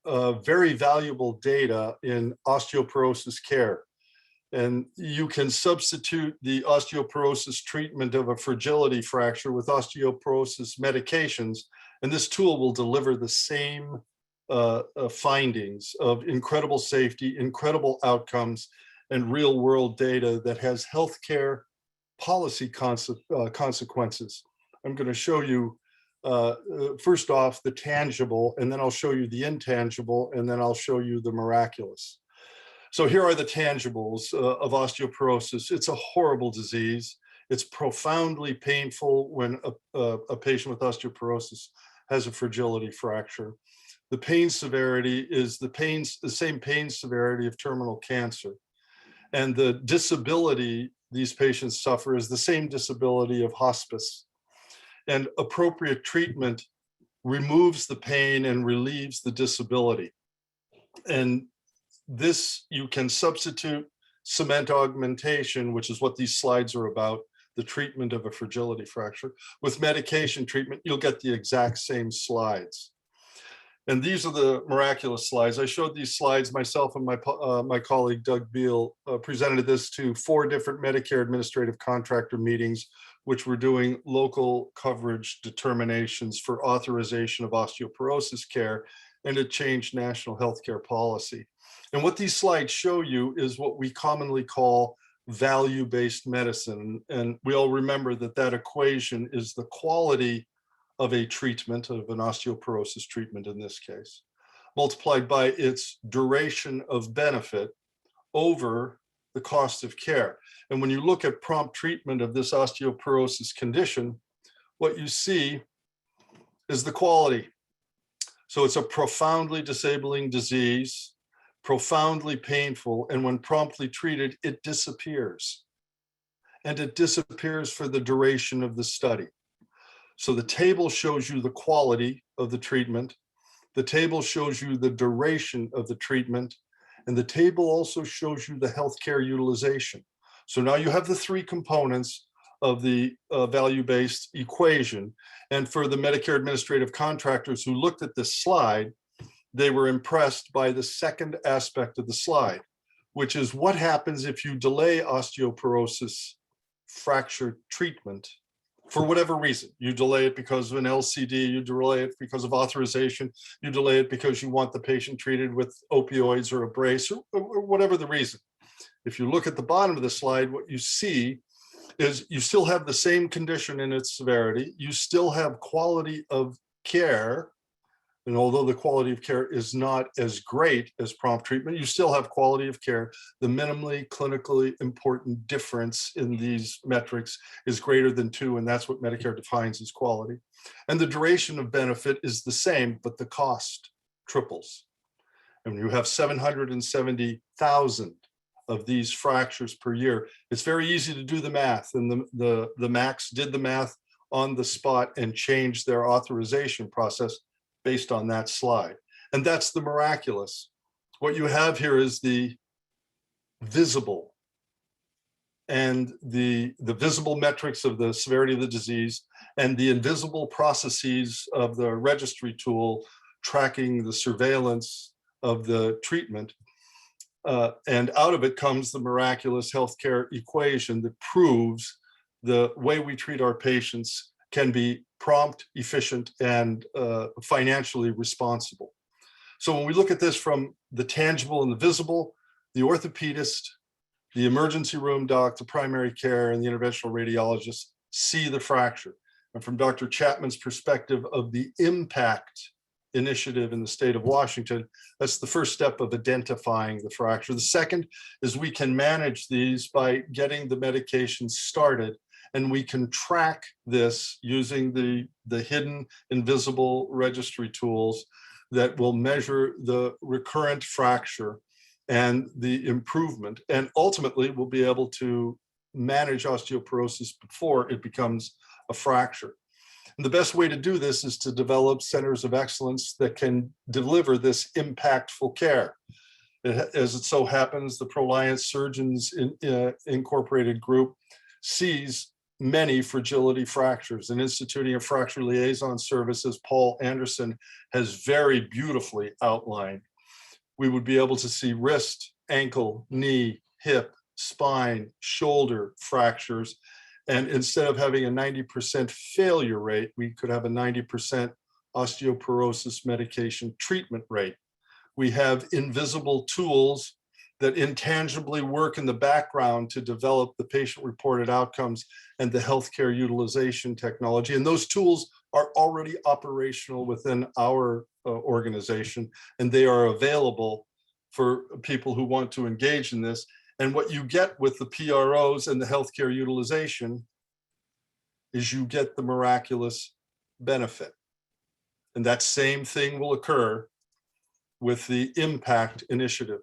very valuable data in osteoporosis care. And you can substitute the osteoporosis treatment of a fragility fracture with osteoporosis medications, and this tool will deliver the same findings of incredible safety, incredible outcomes, and real world data that has healthcare policy consequences. I'm going to show you first off the tangible, and then I'll show you the intangible, and then I'll show you the miraculous. So here are the tangibles of osteoporosis. It's a horrible disease. It's profoundly painful when a patient with osteoporosis has a fragility fracture. The pain severity is the same pain severity of terminal cancer. And the disability these patients suffer is the same disability of hospice. And appropriate treatment removes the pain and relieves the disability. And this, you can substitute cement augmentation, which is what these slides are about, the treatment of a fragility fracture. With medication treatment, you'll get the exact same slides. And these are the miraculous slides. I showed these slides myself, and my colleague Doug Beal presented this to 4 different Medicare administrative contractor meetings, which were doing local coverage determinations for authorization of osteoporosis care, and it changed national healthcare policy. And what these slides show you is what we commonly call value-based medicine. And we all remember that that equation is the quality of a treatment, of an osteoporosis treatment in this case, multiplied by its duration of benefit over the cost of care. And when you look at prompt treatment of this osteoporosis condition, what you see is the quality. So it's a profoundly disabling disease, profoundly painful, and when promptly treated, it disappears. And it disappears for the duration of the study. So the table shows you the quality of the treatment. The table shows you the duration of the treatment. And the table also shows you the healthcare utilization. So now you have the three components of the value-based equation. And for the Medicare administrative contractors who looked at this slide, they were impressed by the second aspect of the slide, which is what happens if you delay osteoporosis fracture treatment for whatever reason. You delay it because of an LCD, you delay it because of authorization, you delay it because you want the patient treated with opioids or a brace, or whatever the reason. If you look at the bottom of the slide, what you see is you still have the same condition in its severity, you still have quality of care, and although the quality of care is not as great as prompt treatment, you still have quality of care. The minimally clinically important difference in these metrics is greater than 2, and that's what Medicare defines as quality. And the duration of benefit is the same, but the cost triples. And when you have 770,000 of these fractures per year, it's very easy to do the math. And the MACs did the math on the spot and changed their authorization process based on that slide. And that's the miraculous. What you have here is the visible and the visible metrics of the severity of the disease and the invisible processes of the registry tool tracking the surveillance of the treatment. And out of it comes the miraculous healthcare equation that proves the way we treat our patients can be prompt, efficient, and financially responsible. So when we look at this from the tangible and the visible, the orthopedist, the emergency room doc, the primary care, and the interventional radiologist see the fracture. And from Dr. Chapman's perspective of the IMP-Act initiative in the state of Washington, that's the first step of identifying the fracture. The second is we can manage these by getting the medications started, and we can track this using the hidden invisible registry tools that will measure the recurrent fracture and the improvement. And ultimately, we'll be able to manage osteoporosis before it becomes a fracture. And the best way to do this is to develop centers of excellence that can deliver this impactful care. As it so happens, the Proliance Surgeons Incorporated group sees many fragility fractures, and instituting a fracture liaison service, as Paul Anderson has very beautifully outlined. We would be able to see wrist, ankle, knee, hip, spine, shoulder fractures. And instead of having a 90% failure rate, we could have a 90% osteoporosis medication treatment rate. We have invisible tools that intangibly work in the background to develop the patient-reported outcomes and the healthcare utilization technology. And those tools are already operational within our organization, and they are available for people who want to engage in this. And what you get with the PROs and the healthcare utilization is you get the miraculous benefit. And that same thing will occur with the IMP-Act initiative.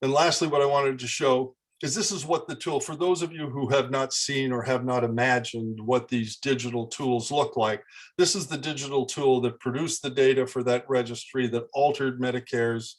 And lastly, what I wanted to show is this is what the tool, for those of you who have not seen or have not imagined what these digital tools look like, this is the digital tool that produced the data for that registry that altered Medicare's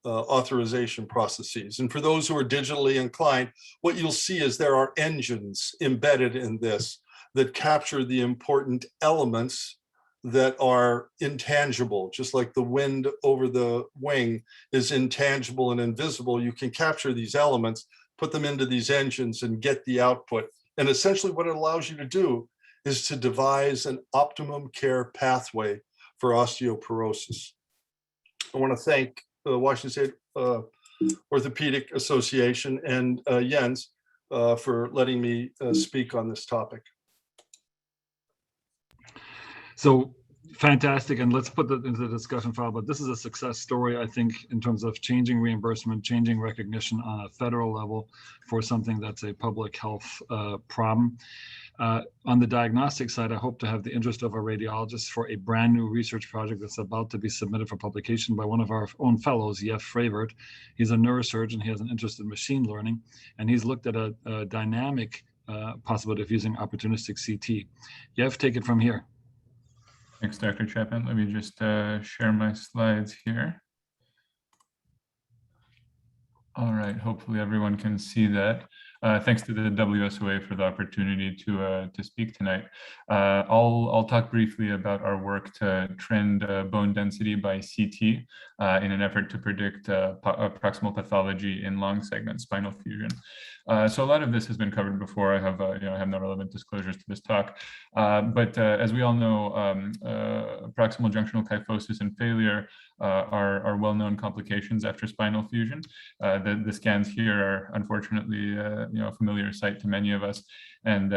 authorization processes. And for those who are digitally inclined, what you'll see is there are engines embedded in this that capture the important elements that are intangible, just like the wind over the wing is intangible and invisible. You can capture these elements, put them into these engines and get the output. And essentially what it allows you to do is to devise an optimum care pathway for osteoporosis. I want to thank the Washington State Orthopedic Association and Jens for letting me speak on this topic. So fantastic, and let's put that into the discussion file, but this is a success story, I think, in terms of changing reimbursement, changing recognition on a federal level for something that's a public health problem. On the diagnostic side, I hope to have the interest of our radiologists for a brand new research project that's about to be submitted for publication by one of our own fellows, Jeff Fravert. He's a neurosurgeon, he has an interest in machine learning, and he's looked at a dynamic possibility of using opportunistic CT. Jeff, take it from here. Thanks, Dr. Chapman. Let me just share my slides here. All right, hopefully everyone can see that. Thanks to the WSOA for the opportunity to speak tonight. I'll talk briefly about our work to trend bone density by CT in an effort to predict proximal pathology in long segment spinal fusion. So a lot of this has been covered before. I have no relevant disclosures to this talk, but as we all know, proximal junctional kyphosis and failure are well-known complications after spinal fusion. The scans here are unfortunately a familiar sight to many of us, and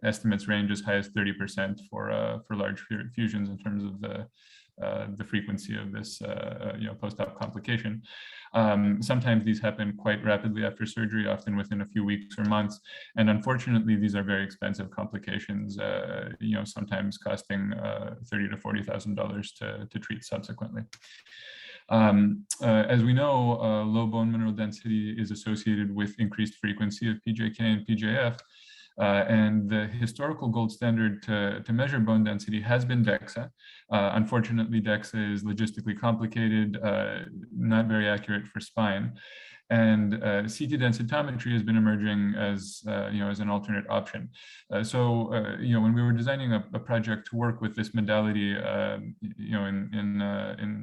estimates range as high as 30% for large fusions in terms of the frequency of this post-op complication. Sometimes these happen quite rapidly after surgery, often within a few weeks or months, and unfortunately these are very expensive complications, sometimes costing $30,000 to $40,000 to treat subsequently. As we know, low bone mineral density is associated with increased frequency of PJK and PJF, and the historical gold standard to measure bone density has been DEXA. Unfortunately, DEXA is logistically complicated, not very accurate for spine. And CT densitometry has been emerging as as an alternate option. So when we were designing a project to work with this modality, in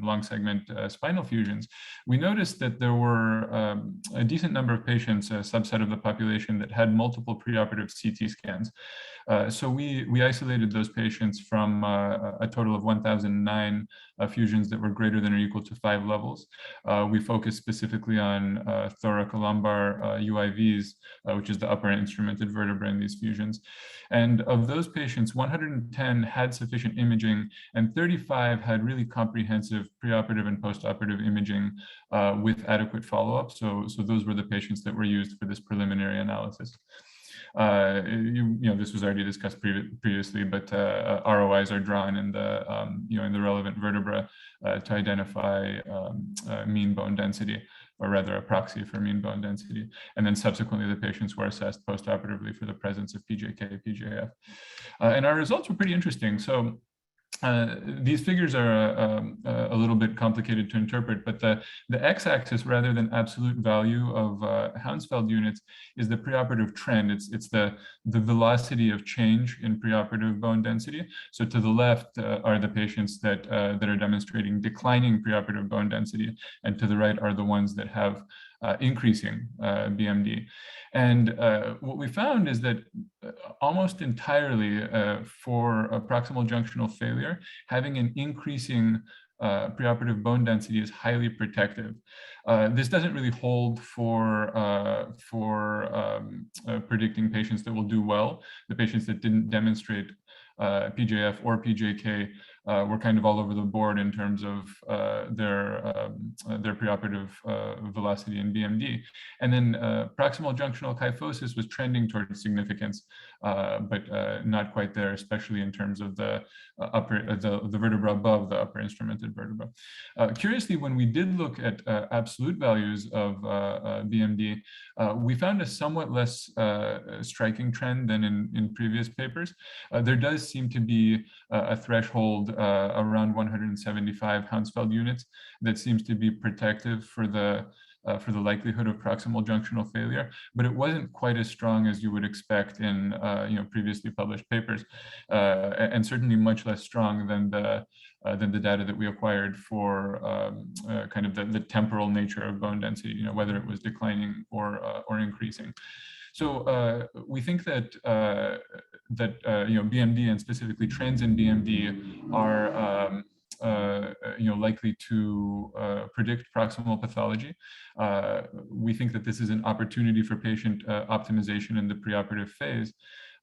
long segment spinal fusions, we noticed that there were a decent number of patients, a subset of the population, that had multiple preoperative CT scans. So we isolated those patients from a total of 1,009 fusions that were greater than or equal to 5 levels. We focused specifically on thoracolumbar UIVs, which is the upper instrumented vertebra in these fusions. And of those patients, 110 had sufficient imaging, and 35 had really comprehensive preoperative and postoperative imaging with adequate follow-up. So those were the patients that were used for this preliminary analysis. This was already discussed previously, but ROIs are drawn in the in the relevant vertebra to identify mean bone density, or rather a proxy for mean bone density. And then subsequently, the patients were assessed postoperatively for the presence of PJK, PJF. And our results were pretty interesting. So these figures are a little bit complicated to interpret, but the x-axis, rather than absolute value of Hounsfield units, is the preoperative trend. It's the velocity of change in preoperative bone density. So to the left are the patients that are demonstrating declining preoperative bone density, and to the right are the ones that have increasing BMD. And what we found is that almost entirely for a proximal junctional failure, having an increasing preoperative bone density is highly protective. This doesn't really hold for predicting patients that will do well. The patients that didn't demonstrate PJF or PJK were kind of all over the board in terms of their preoperative velocity and BMD. And then proximal junctional kyphosis was trending towards significance, but not quite there, especially in terms of the vertebra above the upper instrumented vertebra. Curiously, when we did look at absolute values of BMD, we found a somewhat less striking trend than in previous papers. There does seem to be a threshold around 175 Hounsfield units that seems to be protective for the likelihood of proximal junctional failure, but it wasn't quite as strong as you would expect in previously published papers, and certainly much less strong than the data that we acquired for kind of the temporal nature of bone density, whether it was declining or increasing. So we think that BMD, and specifically trends in BMD, are likely to predict proximal pathology. We think that this is an opportunity for patient optimization in the preoperative phase.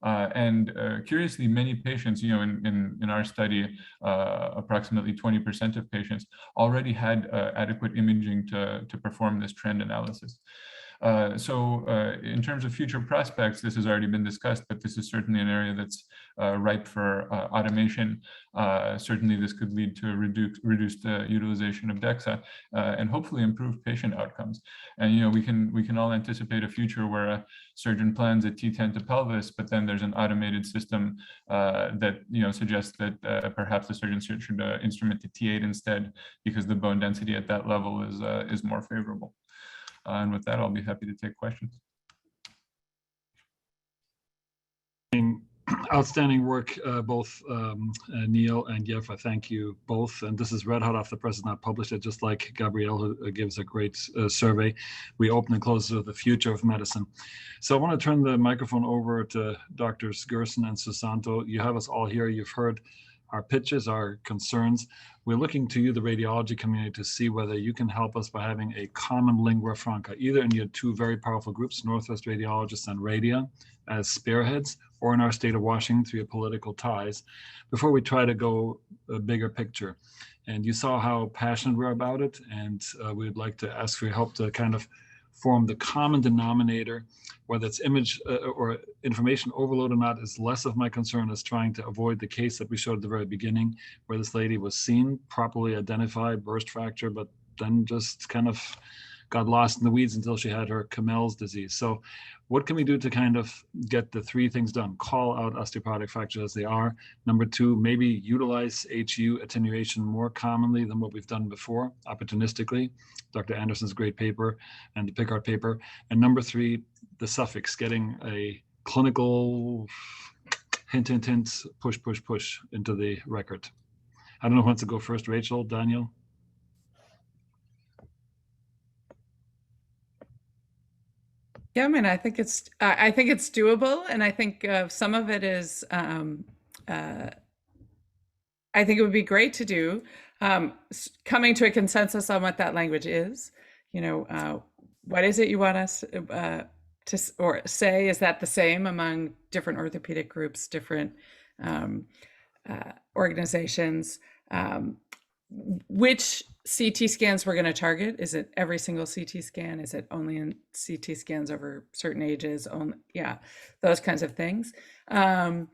And curiously, many patients, in our study, approximately 20% of patients already had adequate imaging to perform this trend analysis. So in terms of future prospects, this has already been discussed, but this is certainly an area that's ripe for automation. Certainly this could lead to a reduced utilization of DEXA and hopefully improved patient outcomes. And we can all anticipate a future where a surgeon plans a T10 to pelvis, but then there's an automated system that suggests that perhaps the surgeon should instrument the T8 instead, because the bone density at that level is more favorable. And with that, I'll be happy to take questions. Outstanding work, both Neil and Jeff. I thank you both. And this is red hot off the press, not published yet, just like Gabrielle, who gives a great survey. We open and close with the future of medicine. So I want to turn the microphone over to Drs. Gerson and Susanto. You have us all here. You've heard our pitches, our concerns. We're looking to you, the radiology community, to see whether you can help us by having a common lingua franca, either in your two very powerful groups, Northwest Radiologists and Radia, as spearheads, or in our state of Washington through your political ties, before we try to go a bigger picture. And you saw how passionate we're about it, and we'd like to ask for your help to kind of form the common denominator, whether it's image or information overload or not, is less of my concern as trying to avoid the case that we showed at the very beginning, where this lady was seen, properly identified, burst fracture, but then just kind of got lost in the weeds until she had her Camel's disease. So what can we do to kind of get the three things done? Call out osteoporotic fractures as they are. Number two, maybe utilize HU attenuation more commonly than what we've done before, opportunistically. Dr. Anderson's great paper and the Pickard paper. And number three, the suffix, getting a clinical hint, hint, hint, push, push, push into the record. I don't know who wants to go first, Rachel, Daniel? Yeah, I mean, I think it's doable, and I think some of it is. I think it would be great to do. Coming to a consensus on what that language is. You know, what is it you want us to or say? Is that the same among different orthopedic groups, different organizations? Which CT scans we're going to target? Is it every single CT scan? Is it only in CT scans over certain ages? Only, yeah, those kinds of things. And,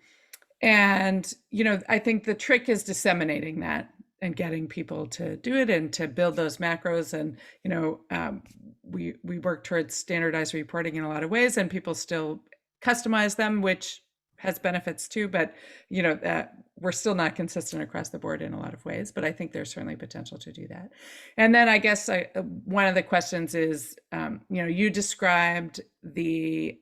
you know, I think the trick is disseminating that and getting people to do it and to build those macros. And, you know, we work towards standardized reporting in a lot of ways, and people still customize them, which has benefits too, but you know that we're still not consistent across the board in a lot of ways, but I think there's certainly potential to do that. And then I guess one of the questions is, you know, you described the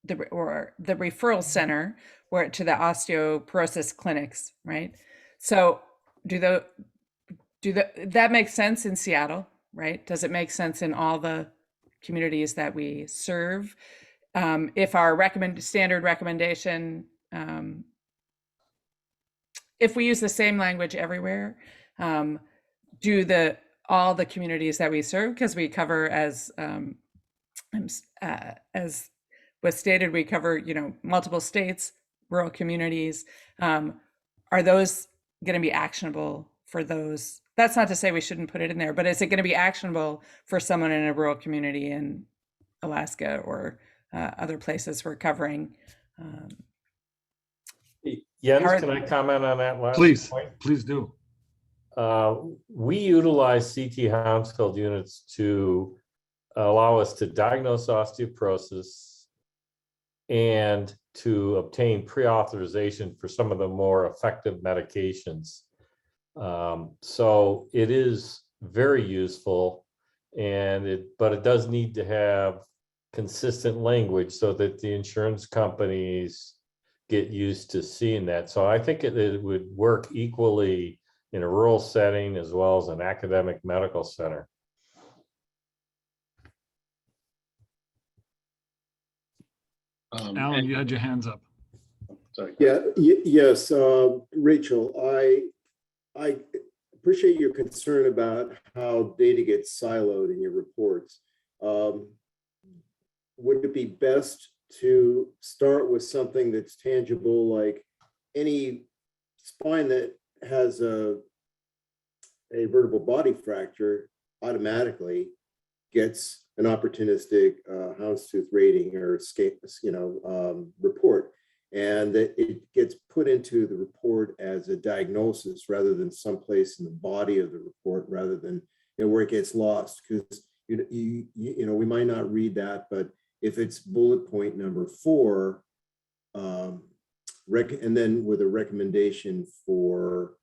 referral center where to the osteoporosis clinics, right? So that makes sense in Seattle, right? Does it make sense in all the communities that we serve? If our standard recommendation, if we use the same language everywhere, do all the communities that we serve, because we cover as was stated, we cover, you know, multiple states, rural communities. Are those going to be actionable for those? That's not to say we shouldn't put it in there, but is it going to be actionable for someone in a rural community in Alaska or other places we're covering? Jens, can I comment on that last point? Please do. We utilize CT Hounsfield units to allow us to diagnose osteoporosis and to obtain pre-authorization for some of the more effective medications. So it is very useful, but it does need to have consistent language so that the insurance companies get used to seeing that. So I think it would work equally in a rural setting as well as an academic medical center. Alan, you had your hands up. Sorry. Yeah, yes, Rachel, I appreciate your concern about how data gets siloed in your reports. Would it be best to start with something that's tangible, like any spine that has a vertebral body fracture automatically gets an opportunistic houndstooth rating or report, and that it gets put into the report as a diagnosis rather than someplace in the body of the report, rather than where it gets lost, because we might not read that, but if it's bullet point number 4, and then with a recommendation for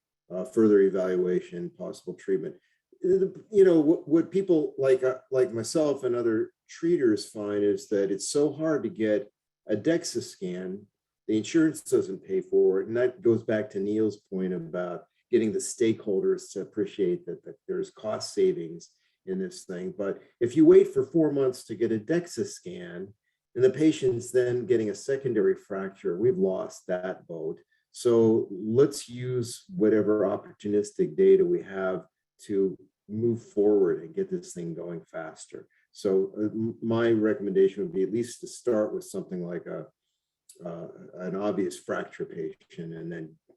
further evaluation, possible treatment, You know, what people like myself and other treaters find is that it's so hard to get a DEXA scan. The insurance doesn't pay for it. And that goes back to Neil's point about getting the stakeholders to appreciate that there's cost savings in this thing. But if you wait for 4 months to get a DEXA scan and the patient's then getting a secondary fracture, we've lost that boat. So let's use whatever opportunistic data we have to move forward and get this thing going faster. So my recommendation would be at least to start with something like an obvious fracture patient, and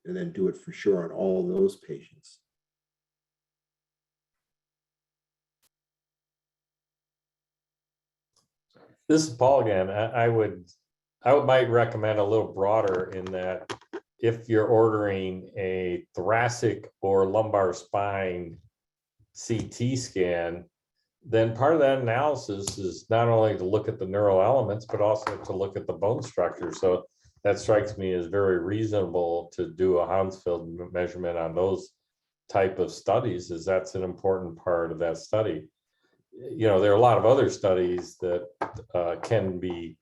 then do it for sure on all those patients. This is Paul again. I might recommend a little broader in that if you're ordering a thoracic or lumbar spine CT scan, then part of that analysis is not only to look at the neural elements, but also to look at the bone structure. So that strikes me as very reasonable to do a Hounsfield measurement on those type of studies, as that's an important part of that study. You know, there are a lot of other studies that can be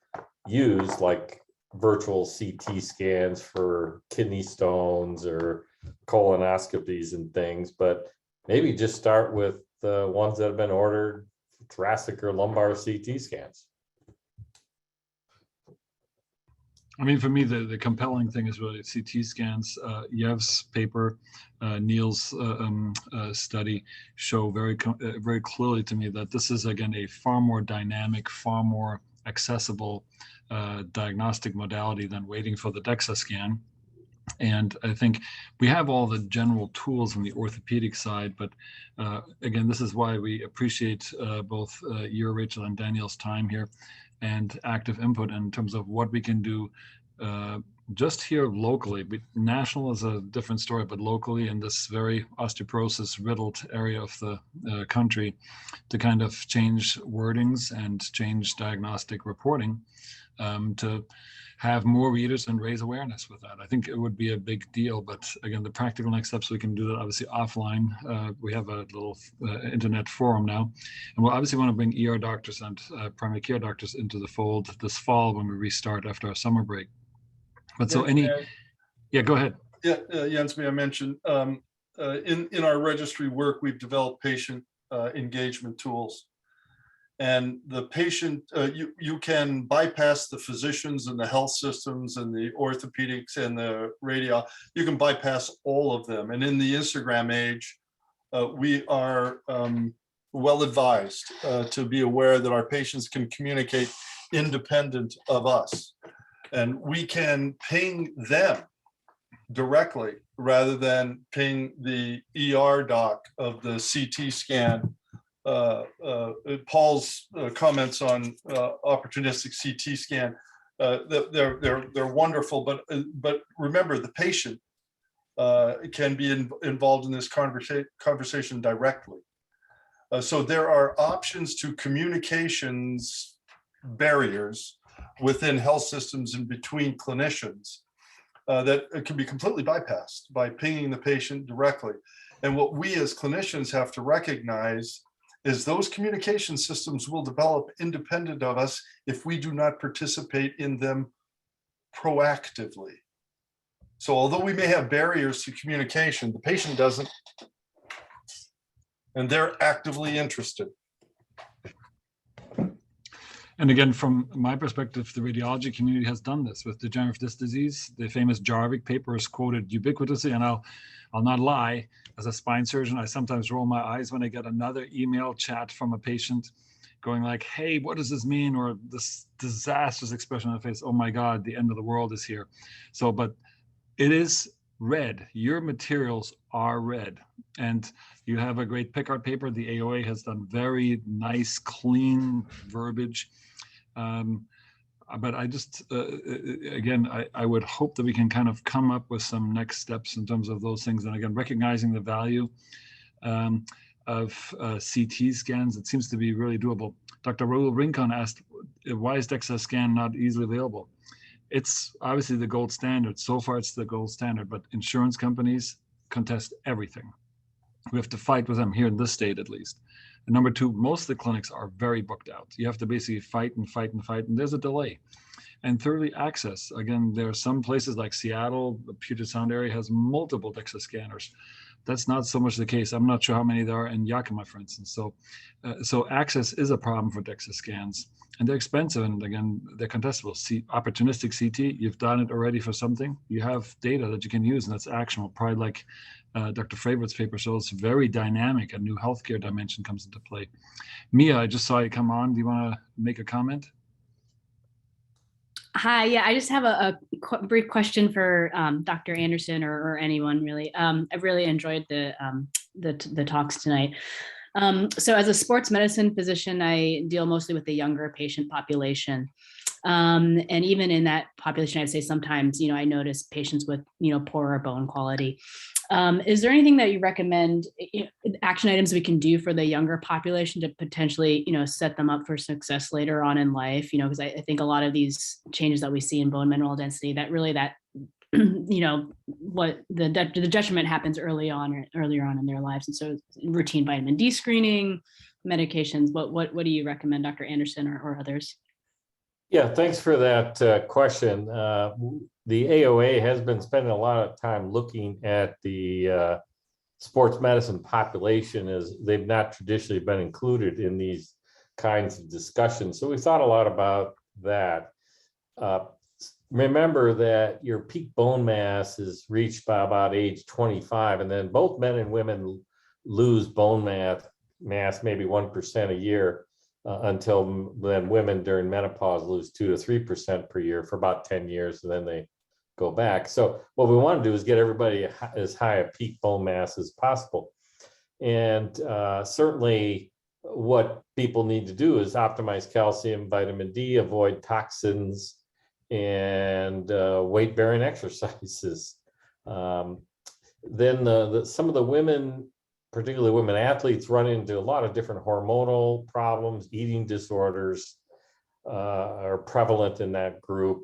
used, like virtual CT scans for kidney stones or colonoscopies and things, but maybe just start with the ones that have been ordered, thoracic or lumbar CT scans. I mean, for me, the compelling thing is really CT scans. Yev's paper, Neil's study show very clearly to me that this is, again, a far more dynamic, far more accessible diagnostic modality than waiting for the DEXA scan. And I think we have all the general tools on the orthopedic side, but again, this is why we appreciate both your, Rachel, and Daniel's time here and active input in terms of what we can do just here locally. National is a different story, but locally in this very osteoporosis riddled area of the country, to kind of change wordings and change diagnostic reporting to have more readers and raise awareness with that. I think it would be a big deal, but again, the practical next steps, we can do that obviously offline. We have a little internet forum now, and we'll obviously want to bring ER doctors and primary care doctors into the fold this fall when we restart after our summer break. But so yeah, go ahead. Yeah, Jens, may I mention, in our registry work, we've developed patient engagement tools. And the patient, you can bypass the physicians and the health systems and the orthopedics and the radio. You can bypass all of them. And in the Instagram age, we are well advised to be aware that our patients can communicate independent of us. And we can ping them directly rather than ping the ER doc of the CT scan. Paul's comments on opportunistic CT scan, they're wonderful, but remember, the patient can be involved in this conversation directly. So there are options to communications barriers within health systems and between clinicians that can be completely bypassed by pinging the patient directly. And what we as clinicians have to recognize is those communication systems will develop independent of us if we do not participate in them proactively. So although we may have barriers to communication, the patient doesn't, and they're actively interested. And again, from my perspective, the radiology community has done this with degenerative disc disease. The famous Jarvik paper is quoted ubiquitously, and I'll not lie, as a spine surgeon, I sometimes roll my eyes when I get another email chat from a patient going like, hey, what does this mean? Or this disastrous expression on the face, oh my God, the end of the world is here. So, but it is red. Your materials are red. And you have a great Pickard paper. The AOA has done very nice, clean verbiage. But I just, again, I would hope that we can kind of come up with some next steps in terms of those things. And again, recognizing the value of CT scans, it seems to be really doable. Dr. Raul Rincon asked, why is DEXA scan not easily available? It's obviously the gold standard. So far, it's the gold standard, but insurance companies contest everything. We have to fight with them here in this state, at least. And number two, most of the clinics are very booked out. You have to basically fight and fight and fight, and there's a delay. And thirdly, access. Again, there are some places like Seattle, the Puget Sound area has multiple DEXA scanners. That's not so much the case. I'm not sure how many there are in Yakima, for instance. So access is a problem for DEXA scans, and they're expensive. And again, they're contestable. Opportunistic CT, you've done it already for something. You have data that you can use, and that's actionable. Probably like Dr. Favorite's paper shows, very dynamic. A new healthcare dimension comes into play. Mia, I just saw you come on. Do you want to make a comment? Hi, yeah, I just have a brief question for Dr. Anderson or anyone really. I've really enjoyed the talks tonight. So as a sports medicine physician, I deal mostly with the younger patient population. And even in that population, I'd say sometimes, I notice patients with, poorer bone quality. Is there anything that you recommend, action items we can do for the younger population to potentially, set them up for success later on in life? Because I think a lot of these changes that we see in bone mineral density, what the detriment happens earlier on in their lives. And so routine vitamin D screening, medications, what do you recommend, Dr. Anderson or others? Yeah, thanks for that question. The AOA has been spending a lot of time looking at the sports medicine population, as they've not traditionally been included in these kinds of discussions. So we thought a lot about that. Remember that your peak bone mass is reached by about age 25, and then both men and women lose bone mass maybe 1% a year. Until then, women during menopause lose 2 to 3% per year for about 10 years, and then they go back. So what we want to do is get everybody as high a peak bone mass as possible. And certainly what people need to do is optimize calcium, vitamin D, avoid toxins, and weight-bearing exercises. Then some of the women, particularly women athletes, run into a lot of different hormonal problems. Eating disorders are prevalent in that group,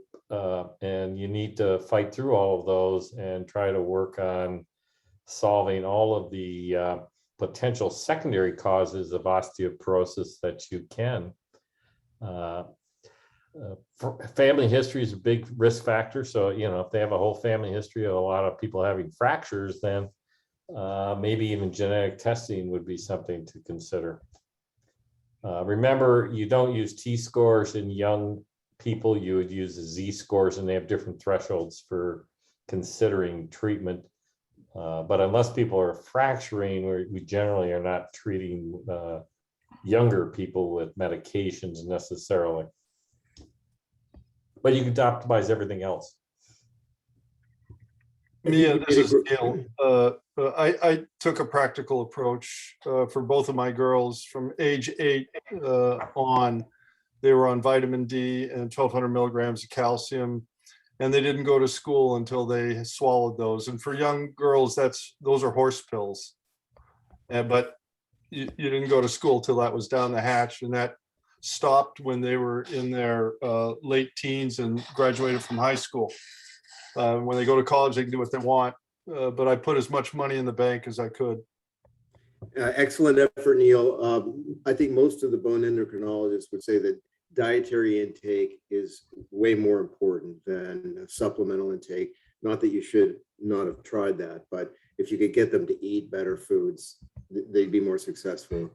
and you need to fight through all of those and try to work on solving all of the potential secondary causes of osteoporosis that you can. Family history is a big risk factor. So, if they have a whole family history of a lot of people having fractures, then maybe even genetic testing would be something to consider. Remember, you don't use T-scores in young people. You would use the Z-scores, and they have different thresholds for considering treatment. But unless people are fracturing, we generally are not treating younger people with medications necessarily. But you can optimize everything else. Mia, this is Neil. I took a practical approach for both of my girls from age 8 on. They were on vitamin D and 1,200 milligrams of calcium, and they didn't go to school until they swallowed those. And for young girls, those are horse pills. But you didn't go to school till that was down the hatch, and that stopped when they were in their late teens and graduated from high school. When they go to college, they can do what they want. But I put as much money in the bank as I could. Excellent effort, Neil. I think most of the bone endocrinologists would say that dietary intake is way more important than supplemental intake. Not that you should not have tried that, but if you could get them to eat better foods, they'd be more successful.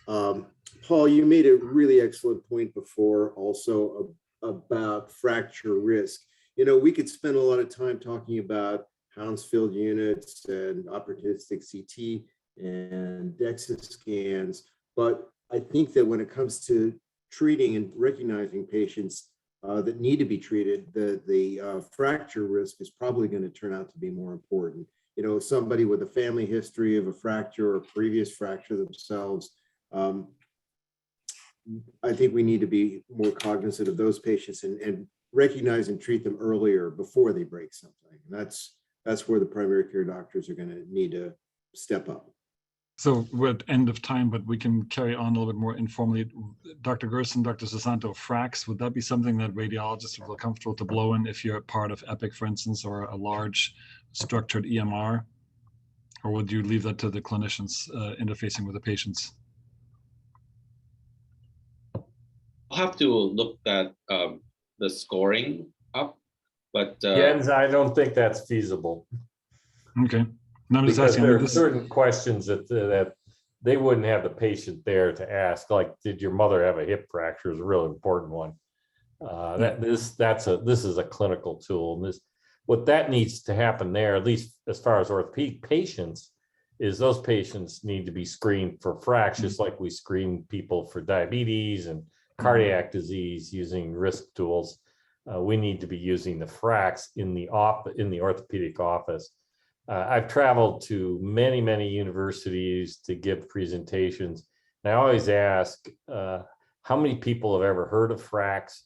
Paul, you made a really excellent point before also about fracture risk. We could spend a lot of time talking about Hounsfield units and opportunistic CT and DEXA scans, but I think that when it comes to treating and recognizing patients that need to be treated, the fracture risk is probably going to turn out to be more important. Somebody with a family history of a fracture or previous fracture themselves, I think we need to be more cognizant of those patients and recognize and treat them earlier before they break something. That's where the primary care doctors are going to need to step up. So we're at end of time, but we can carry on a little bit more informally. Dr. Gerson, Dr. Sasanto, FRAX, would that be something that radiologists would feel comfortable to blow in if you're part of EPIC, for instance, or a large structured EMR? Or would you leave that to the clinicians interfacing with the patients? I'll have to look at the scoring up, but Jens, I don't think that's feasible. Okay. No, I'm just Because asking. there are certain questions that they wouldn't have the patient there to ask, like, did your mother have a hip fracture is a real important one. This is a clinical tool. And what that needs to happen there, at least as far as orthopedic patients, is those patients need to be screened for fractures, just like we screen people for diabetes and cardiac disease using risk tools. We need to be using the fracs in the orthopedic office. I've traveled to many universities to give presentations. And I always ask, how many people have ever heard of fracs?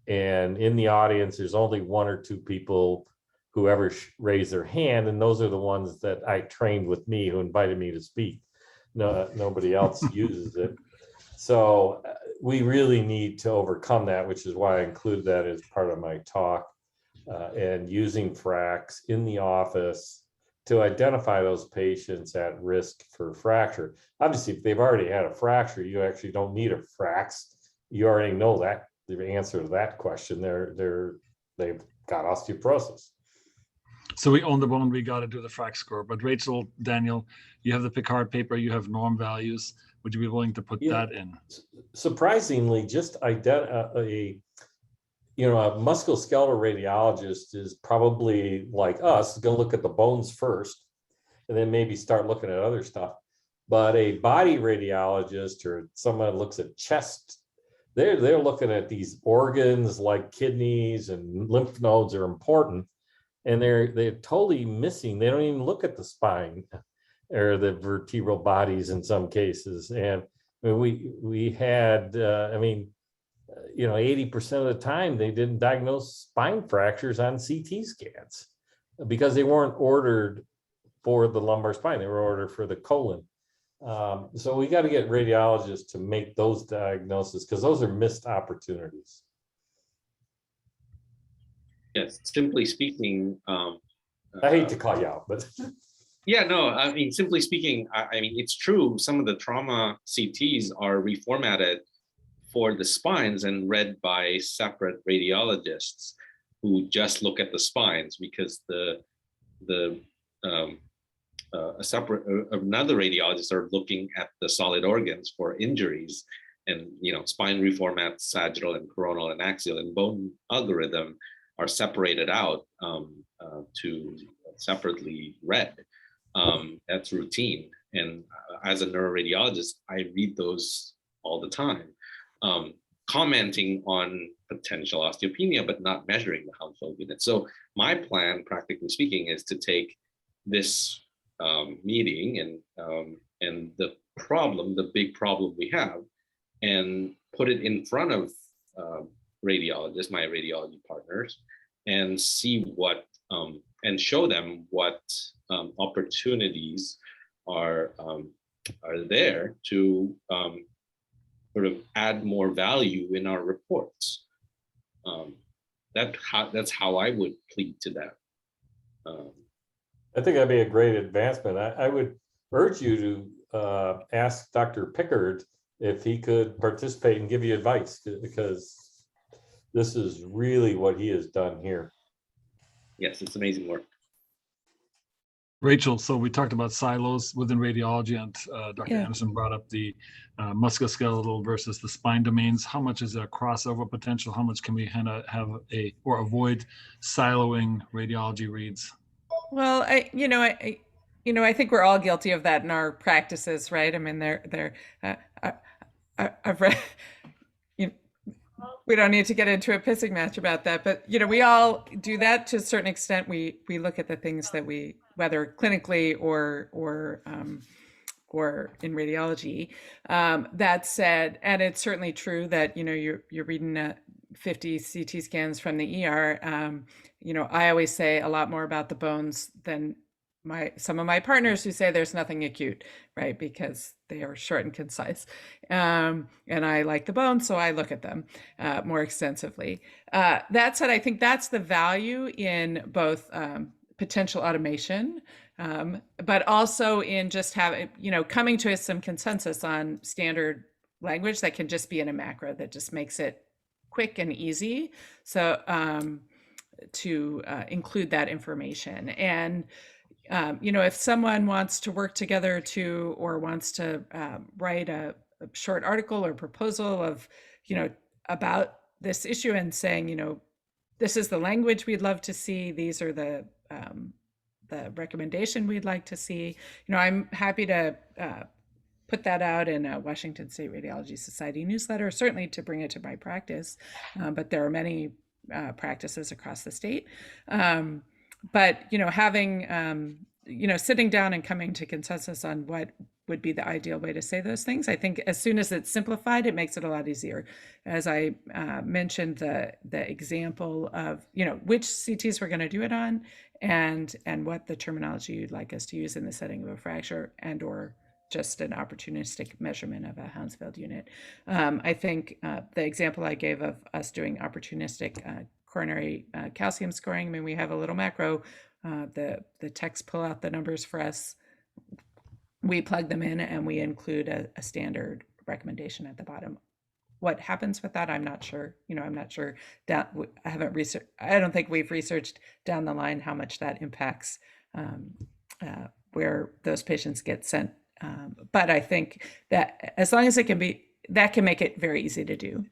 And in the audience, there's only one or two people who ever raise their hand. And those are the ones that I trained with me, who invited me to speak. No, nobody else uses it. So we really need to overcome that, which is why I include that as part of my talk, and using fracs in the office to identify those patients at risk for fracture. Obviously, if they've already had a fracture, you actually don't need a fracs. You already know that the answer to that question. They've got osteoporosis. So we own the bone, we got to do the frac score. But Rachel, Daniel, you have the Picard paper, you have norm values. Would you be willing to put that in? Surprisingly, just a musculoskeletal radiologist is probably like us, going to look at the bones first, and then maybe start looking at other stuff. But a body radiologist or someone that looks at chest, they're looking at these organs like kidneys and lymph nodes are important, and they're totally missing. They don't even look at the spine or the vertebral bodies in some cases. And we had, 80% of the time they didn't diagnose spine fractures on CT scans because they weren't ordered for the lumbar spine. They were ordered for the colon. So we got to get radiologists to make those diagnoses, because those are missed opportunities. yes, simply speaking, I hate to call you out, but yeah, no, I mean, simply speaking, I mean, it's true. Some of the trauma CTs are reformatted for the spines and read by separate radiologists who just look at the spines, because another radiologist are looking at the solid organs for injuries, and spine reformat sagittal and coronal and axial, and bone algorithm are separated out to separately read. That's routine. And as a neuroradiologist, I read those all the time, commenting on potential osteopenia, but not measuring the Hounsfield unit. So my plan, practically speaking, is to take this meeting and the big problem we have, and put it in front of radiologists, my radiology partners, and see what and show them what opportunities are there to sort of add more value in our reports. That's how I would plead to that. I think that'd be a great advancement. I would urge you to ask Dr. Pickard if he could participate and give you advice, because this is really what he has done here. Yes, it's amazing work. Rachel, so we talked about silos within radiology, and Dr. Yeah. Anderson brought up the musculoskeletal versus the spine domains. How much is there crossover potential? How much can we have or avoid siloing radiology reads? Well, I think we're all guilty of that in our practices, right? I mean, I've read, we don't need to get into a pissing match about that, but we all do that to a certain extent. We look at the things that whether clinically or in radiology. That said, and it's certainly true that you're reading 50 CT scans from the ER. I always say a lot more about the bones than some of my partners who say there's nothing acute, right? Because they are short and concise. And I like the bones, so I look at them more extensively. That said, I think that's the value in both potential automation, but also in just having, coming to some consensus on standard language that can just be in a macro that just makes it quick and easy. So to include that information. And, if someone wants to work together or wants to write a short article or proposal of, about this issue and saying, this is the language we'd love to see. These are the recommendation we'd like to see. I'm happy to put that out in a Washington State Radiology Society newsletter, certainly to bring it to my practice. But there are many practices across the state. But, having, sitting down and coming to consensus on what would be the ideal way to say those things. I think as soon as it's simplified, it makes it a lot easier. As I mentioned, the example of, which CTs we're going to do it on and what the terminology you'd like us to use in the setting of a fracture and or just an opportunistic measurement of a Hounsfield unit. I think the example I gave of us doing opportunistic coronary calcium scoring, I mean, we have a little macro, the techs pull out the numbers for us, we plug them in, and we include a standard recommendation at the bottom. What happens with that, I'm not sure. I'm not sure. That I haven't researched. I don't think we've researched down the line how much that impacts where those patients get sent. But I think that as long as it can be, that can make it very easy to do.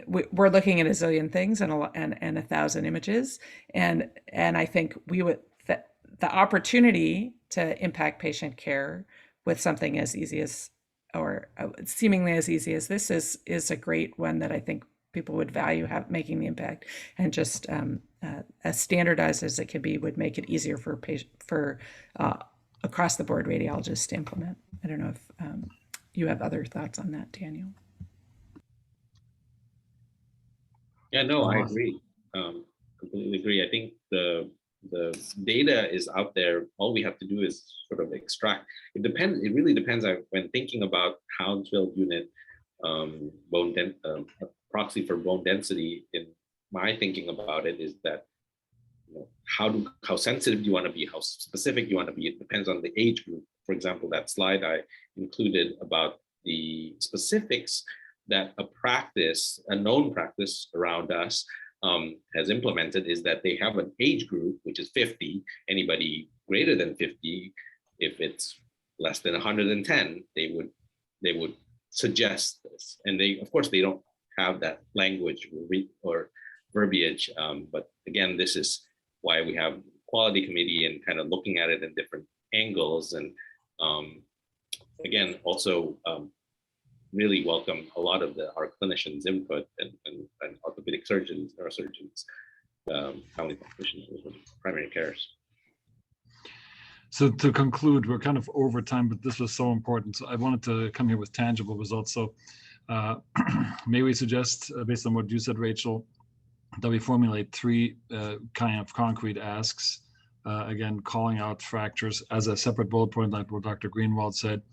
We're looking at a zillion things and 1,000 images, and I think the opportunity to impact patient care with something as easy as, or seemingly as easy as this is a great one that I think people would value making the impact, and just as standardized as it can be would make it easier for across the board radiologists to implement. I don't know if you have other thoughts on that, Daniel. Yeah, no, I agree. Completely agree. I think the data is out there. All we have to do is sort of extract. It really depends on when thinking about Hounsfield unit, proxy for bone density. In my thinking about it is that, how sensitive do you want to be? How specific you want to be? It depends on the age group. For example, that slide I included about the specifics that a known practice around us has implemented is that they have an age group, which is 50. Anybody greater than 50, if it's less than 110, they would suggest this. And of course, they don't have that language or verbiage. But again, this is why we have quality committee and kind of looking at it in different angles. And again, also really welcome a lot of our clinicians' input and orthopedic surgeons, neurosurgeons, family practitioners, primary cares. So to conclude, we're kind of over time, but this was so important. So I wanted to come here with tangible results. So may we suggest, based on what you said, Rachel, that we formulate 3 kind of concrete asks, again, calling out fractures as a separate bullet point, like what Dr. Greenwald said,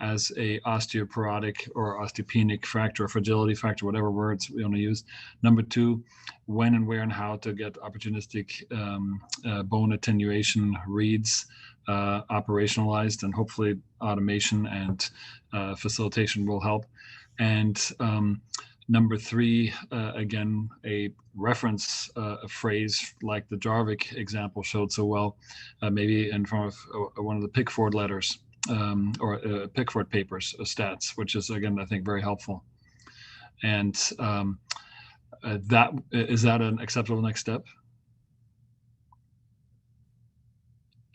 as a osteoporotic or osteopenic fracture, or fragility fracture, whatever words we want to use. Number 2, when and where and how to get opportunistic bone attenuation reads operationalized, and hopefully automation and facilitation will help. And number 3, again, a reference, a phrase like the Jarvik example showed so well, maybe in front of one of the Pickford letters, or Pickford papers, stats, which is, again, I think very helpful. And is that an acceptable next step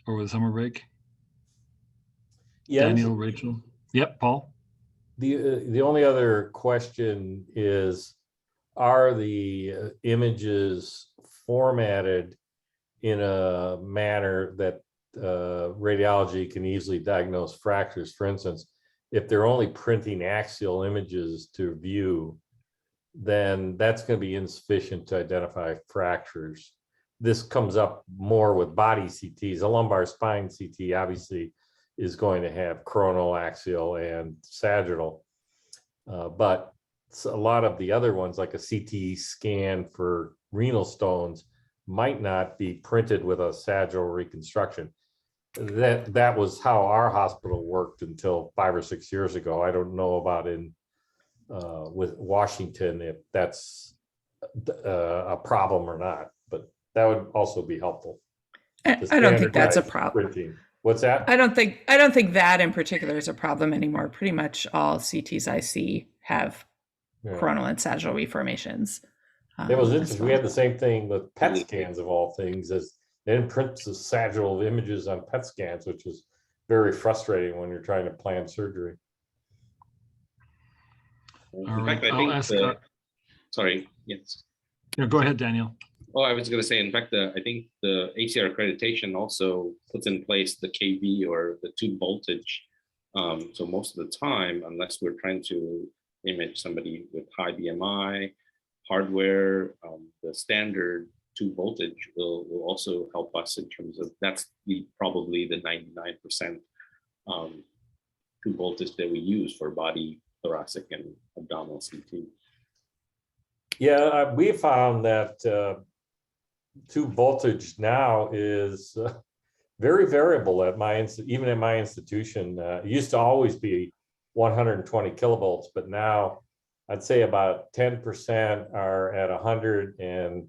over the summer break? Yes. Daniel, Rachel? Yep, Paul? The only other question is, are the images formatted in a manner that radiology can easily diagnose fractures? For instance, if they're only printing axial images to view, then that's going to be insufficient to identify fractures. This comes up more with body CTs. A lumbar spine CT obviously is going to have coronal, axial, and sagittal. But a lot of the other ones, like a CT scan for renal stones, might not be printed with a sagittal reconstruction. That was how our hospital worked until 5 or 6 years ago. I don't know about with Washington if that's a problem or not, but that would also be helpful. I don't think that's a problem. Printing. What's that? I don't think that in particular is a problem anymore. Pretty much all CTs I see have coronal and sagittal reformations. It was interesting. We had the same thing with PET scans of all things, as they didn't print the sagittal images on PET scans, which is very frustrating when you're trying to plan surgery. In fact, I think sorry, yes. Yeah, go ahead, Daniel. Oh, I was going to say, in fact, I think the ACR accreditation also puts in place the KV or the tube voltage. So most of the time, unless we're trying to image somebody with high BMI, hardware, the standard tube voltage will also help us in terms of, that's probably the 99% tube voltage that we use for body, thoracic, and abdominal CT. Yeah, we found that tube voltage now is very variable at even at my institution. It used to always be 120 kilovolts, but now I'd say about 10% are at 100 and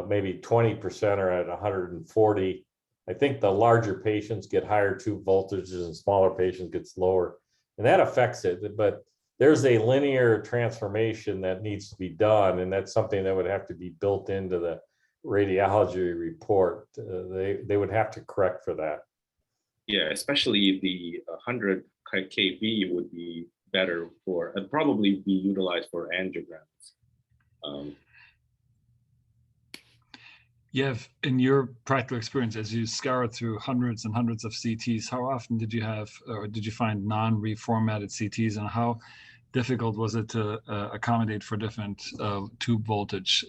maybe 20% are at 140. I think the larger patients get higher tube voltages and smaller patients get lower, and that affects it. But there's a linear transformation that needs to be done, and that's something that would have to be built into the radiology report. They would have to correct for that. Yeah, especially the 100 kV would be better for, and probably be utilized for angiograms. Yeah, in your practical experience, as you scoured through hundreds and hundreds of CTs, how often did you have, or did you find non-reformatted CTs, and how difficult was it to accommodate for different tube voltage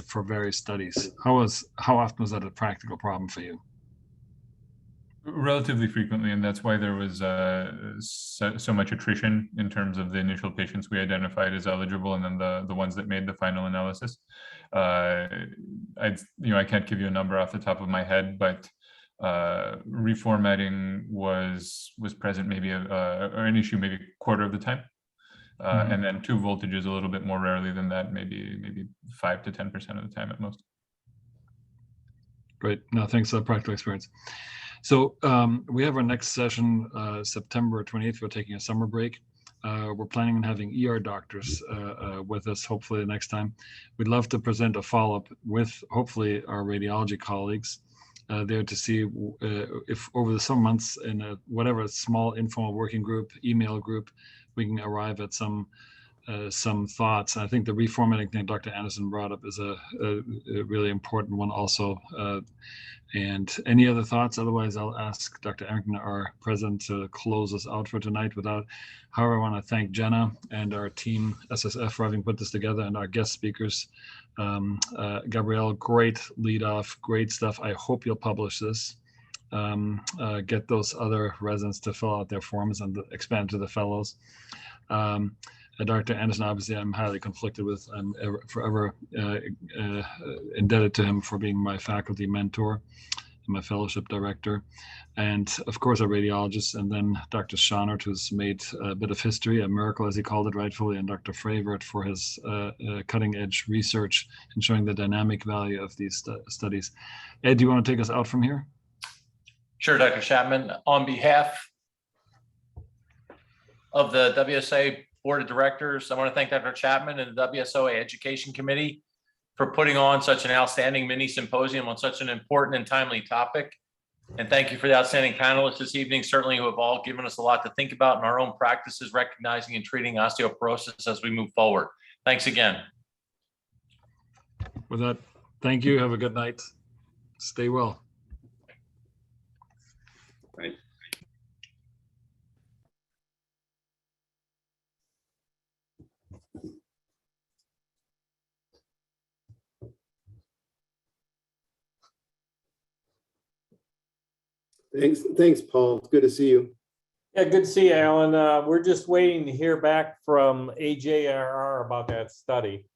for various studies? How often was that a practical problem for you? Relatively frequently, and that's why there was so much attrition in terms of the initial patients we identified as eligible, and then the ones that made the final analysis. I can't give you a number off the top of my head, but reformatting was present maybe or an issue maybe a quarter of the time, and then tube voltage is a little bit more rarely than that, maybe 5 to 10% of the time at most. Great. No, thanks for the practical experience. So we have our next session, September 28th. We're taking a summer break. We're planning on having ER doctors with us, hopefully the next time. We'd love to present a follow-up with, hopefully, our radiology colleagues there to see if over the summer months in whatever small informal working group, email group, we can arrive at some thoughts. I think the reformatting thing Dr. Anderson brought up is a really important one also. And any other thoughts? Otherwise, I'll ask Dr. Arrington, our president, to close us out for tonight. However, I want to thank Jenna and our team, SSF, for having put this together, and our guest speakers. Gabrielle, great lead off, great stuff. I hope you'll publish this. Get those other residents to fill out their forms and expand to the fellows. Dr. Anderson, obviously, I'm highly conflicted with. I'm forever indebted to him for being my faculty mentor and my fellowship director. And of course, our radiologist, and then Dr. Schonert, who's made a bit of history, a miracle, as he called it rightfully, and Dr. Fravert for his cutting edge research and showing the dynamic value of these studies. Ed, do you want to take us out from here? Sure, Dr. Chapman. On behalf of the WSA Board of Directors, I want to thank Dr. Chapman and the WSOA Education Committee for putting on such an outstanding mini symposium on such an important and timely topic. And thank you for the outstanding panelists this evening, certainly who have all given us a lot to think about in our own practices, recognizing and treating osteoporosis as we move forward. Thanks again. With that, thank you. Have a good night. Stay well. Right. Thanks, Paul. It's good to see you. Yeah, good to see you, Alan. We're just waiting to hear back from AJRR about that study.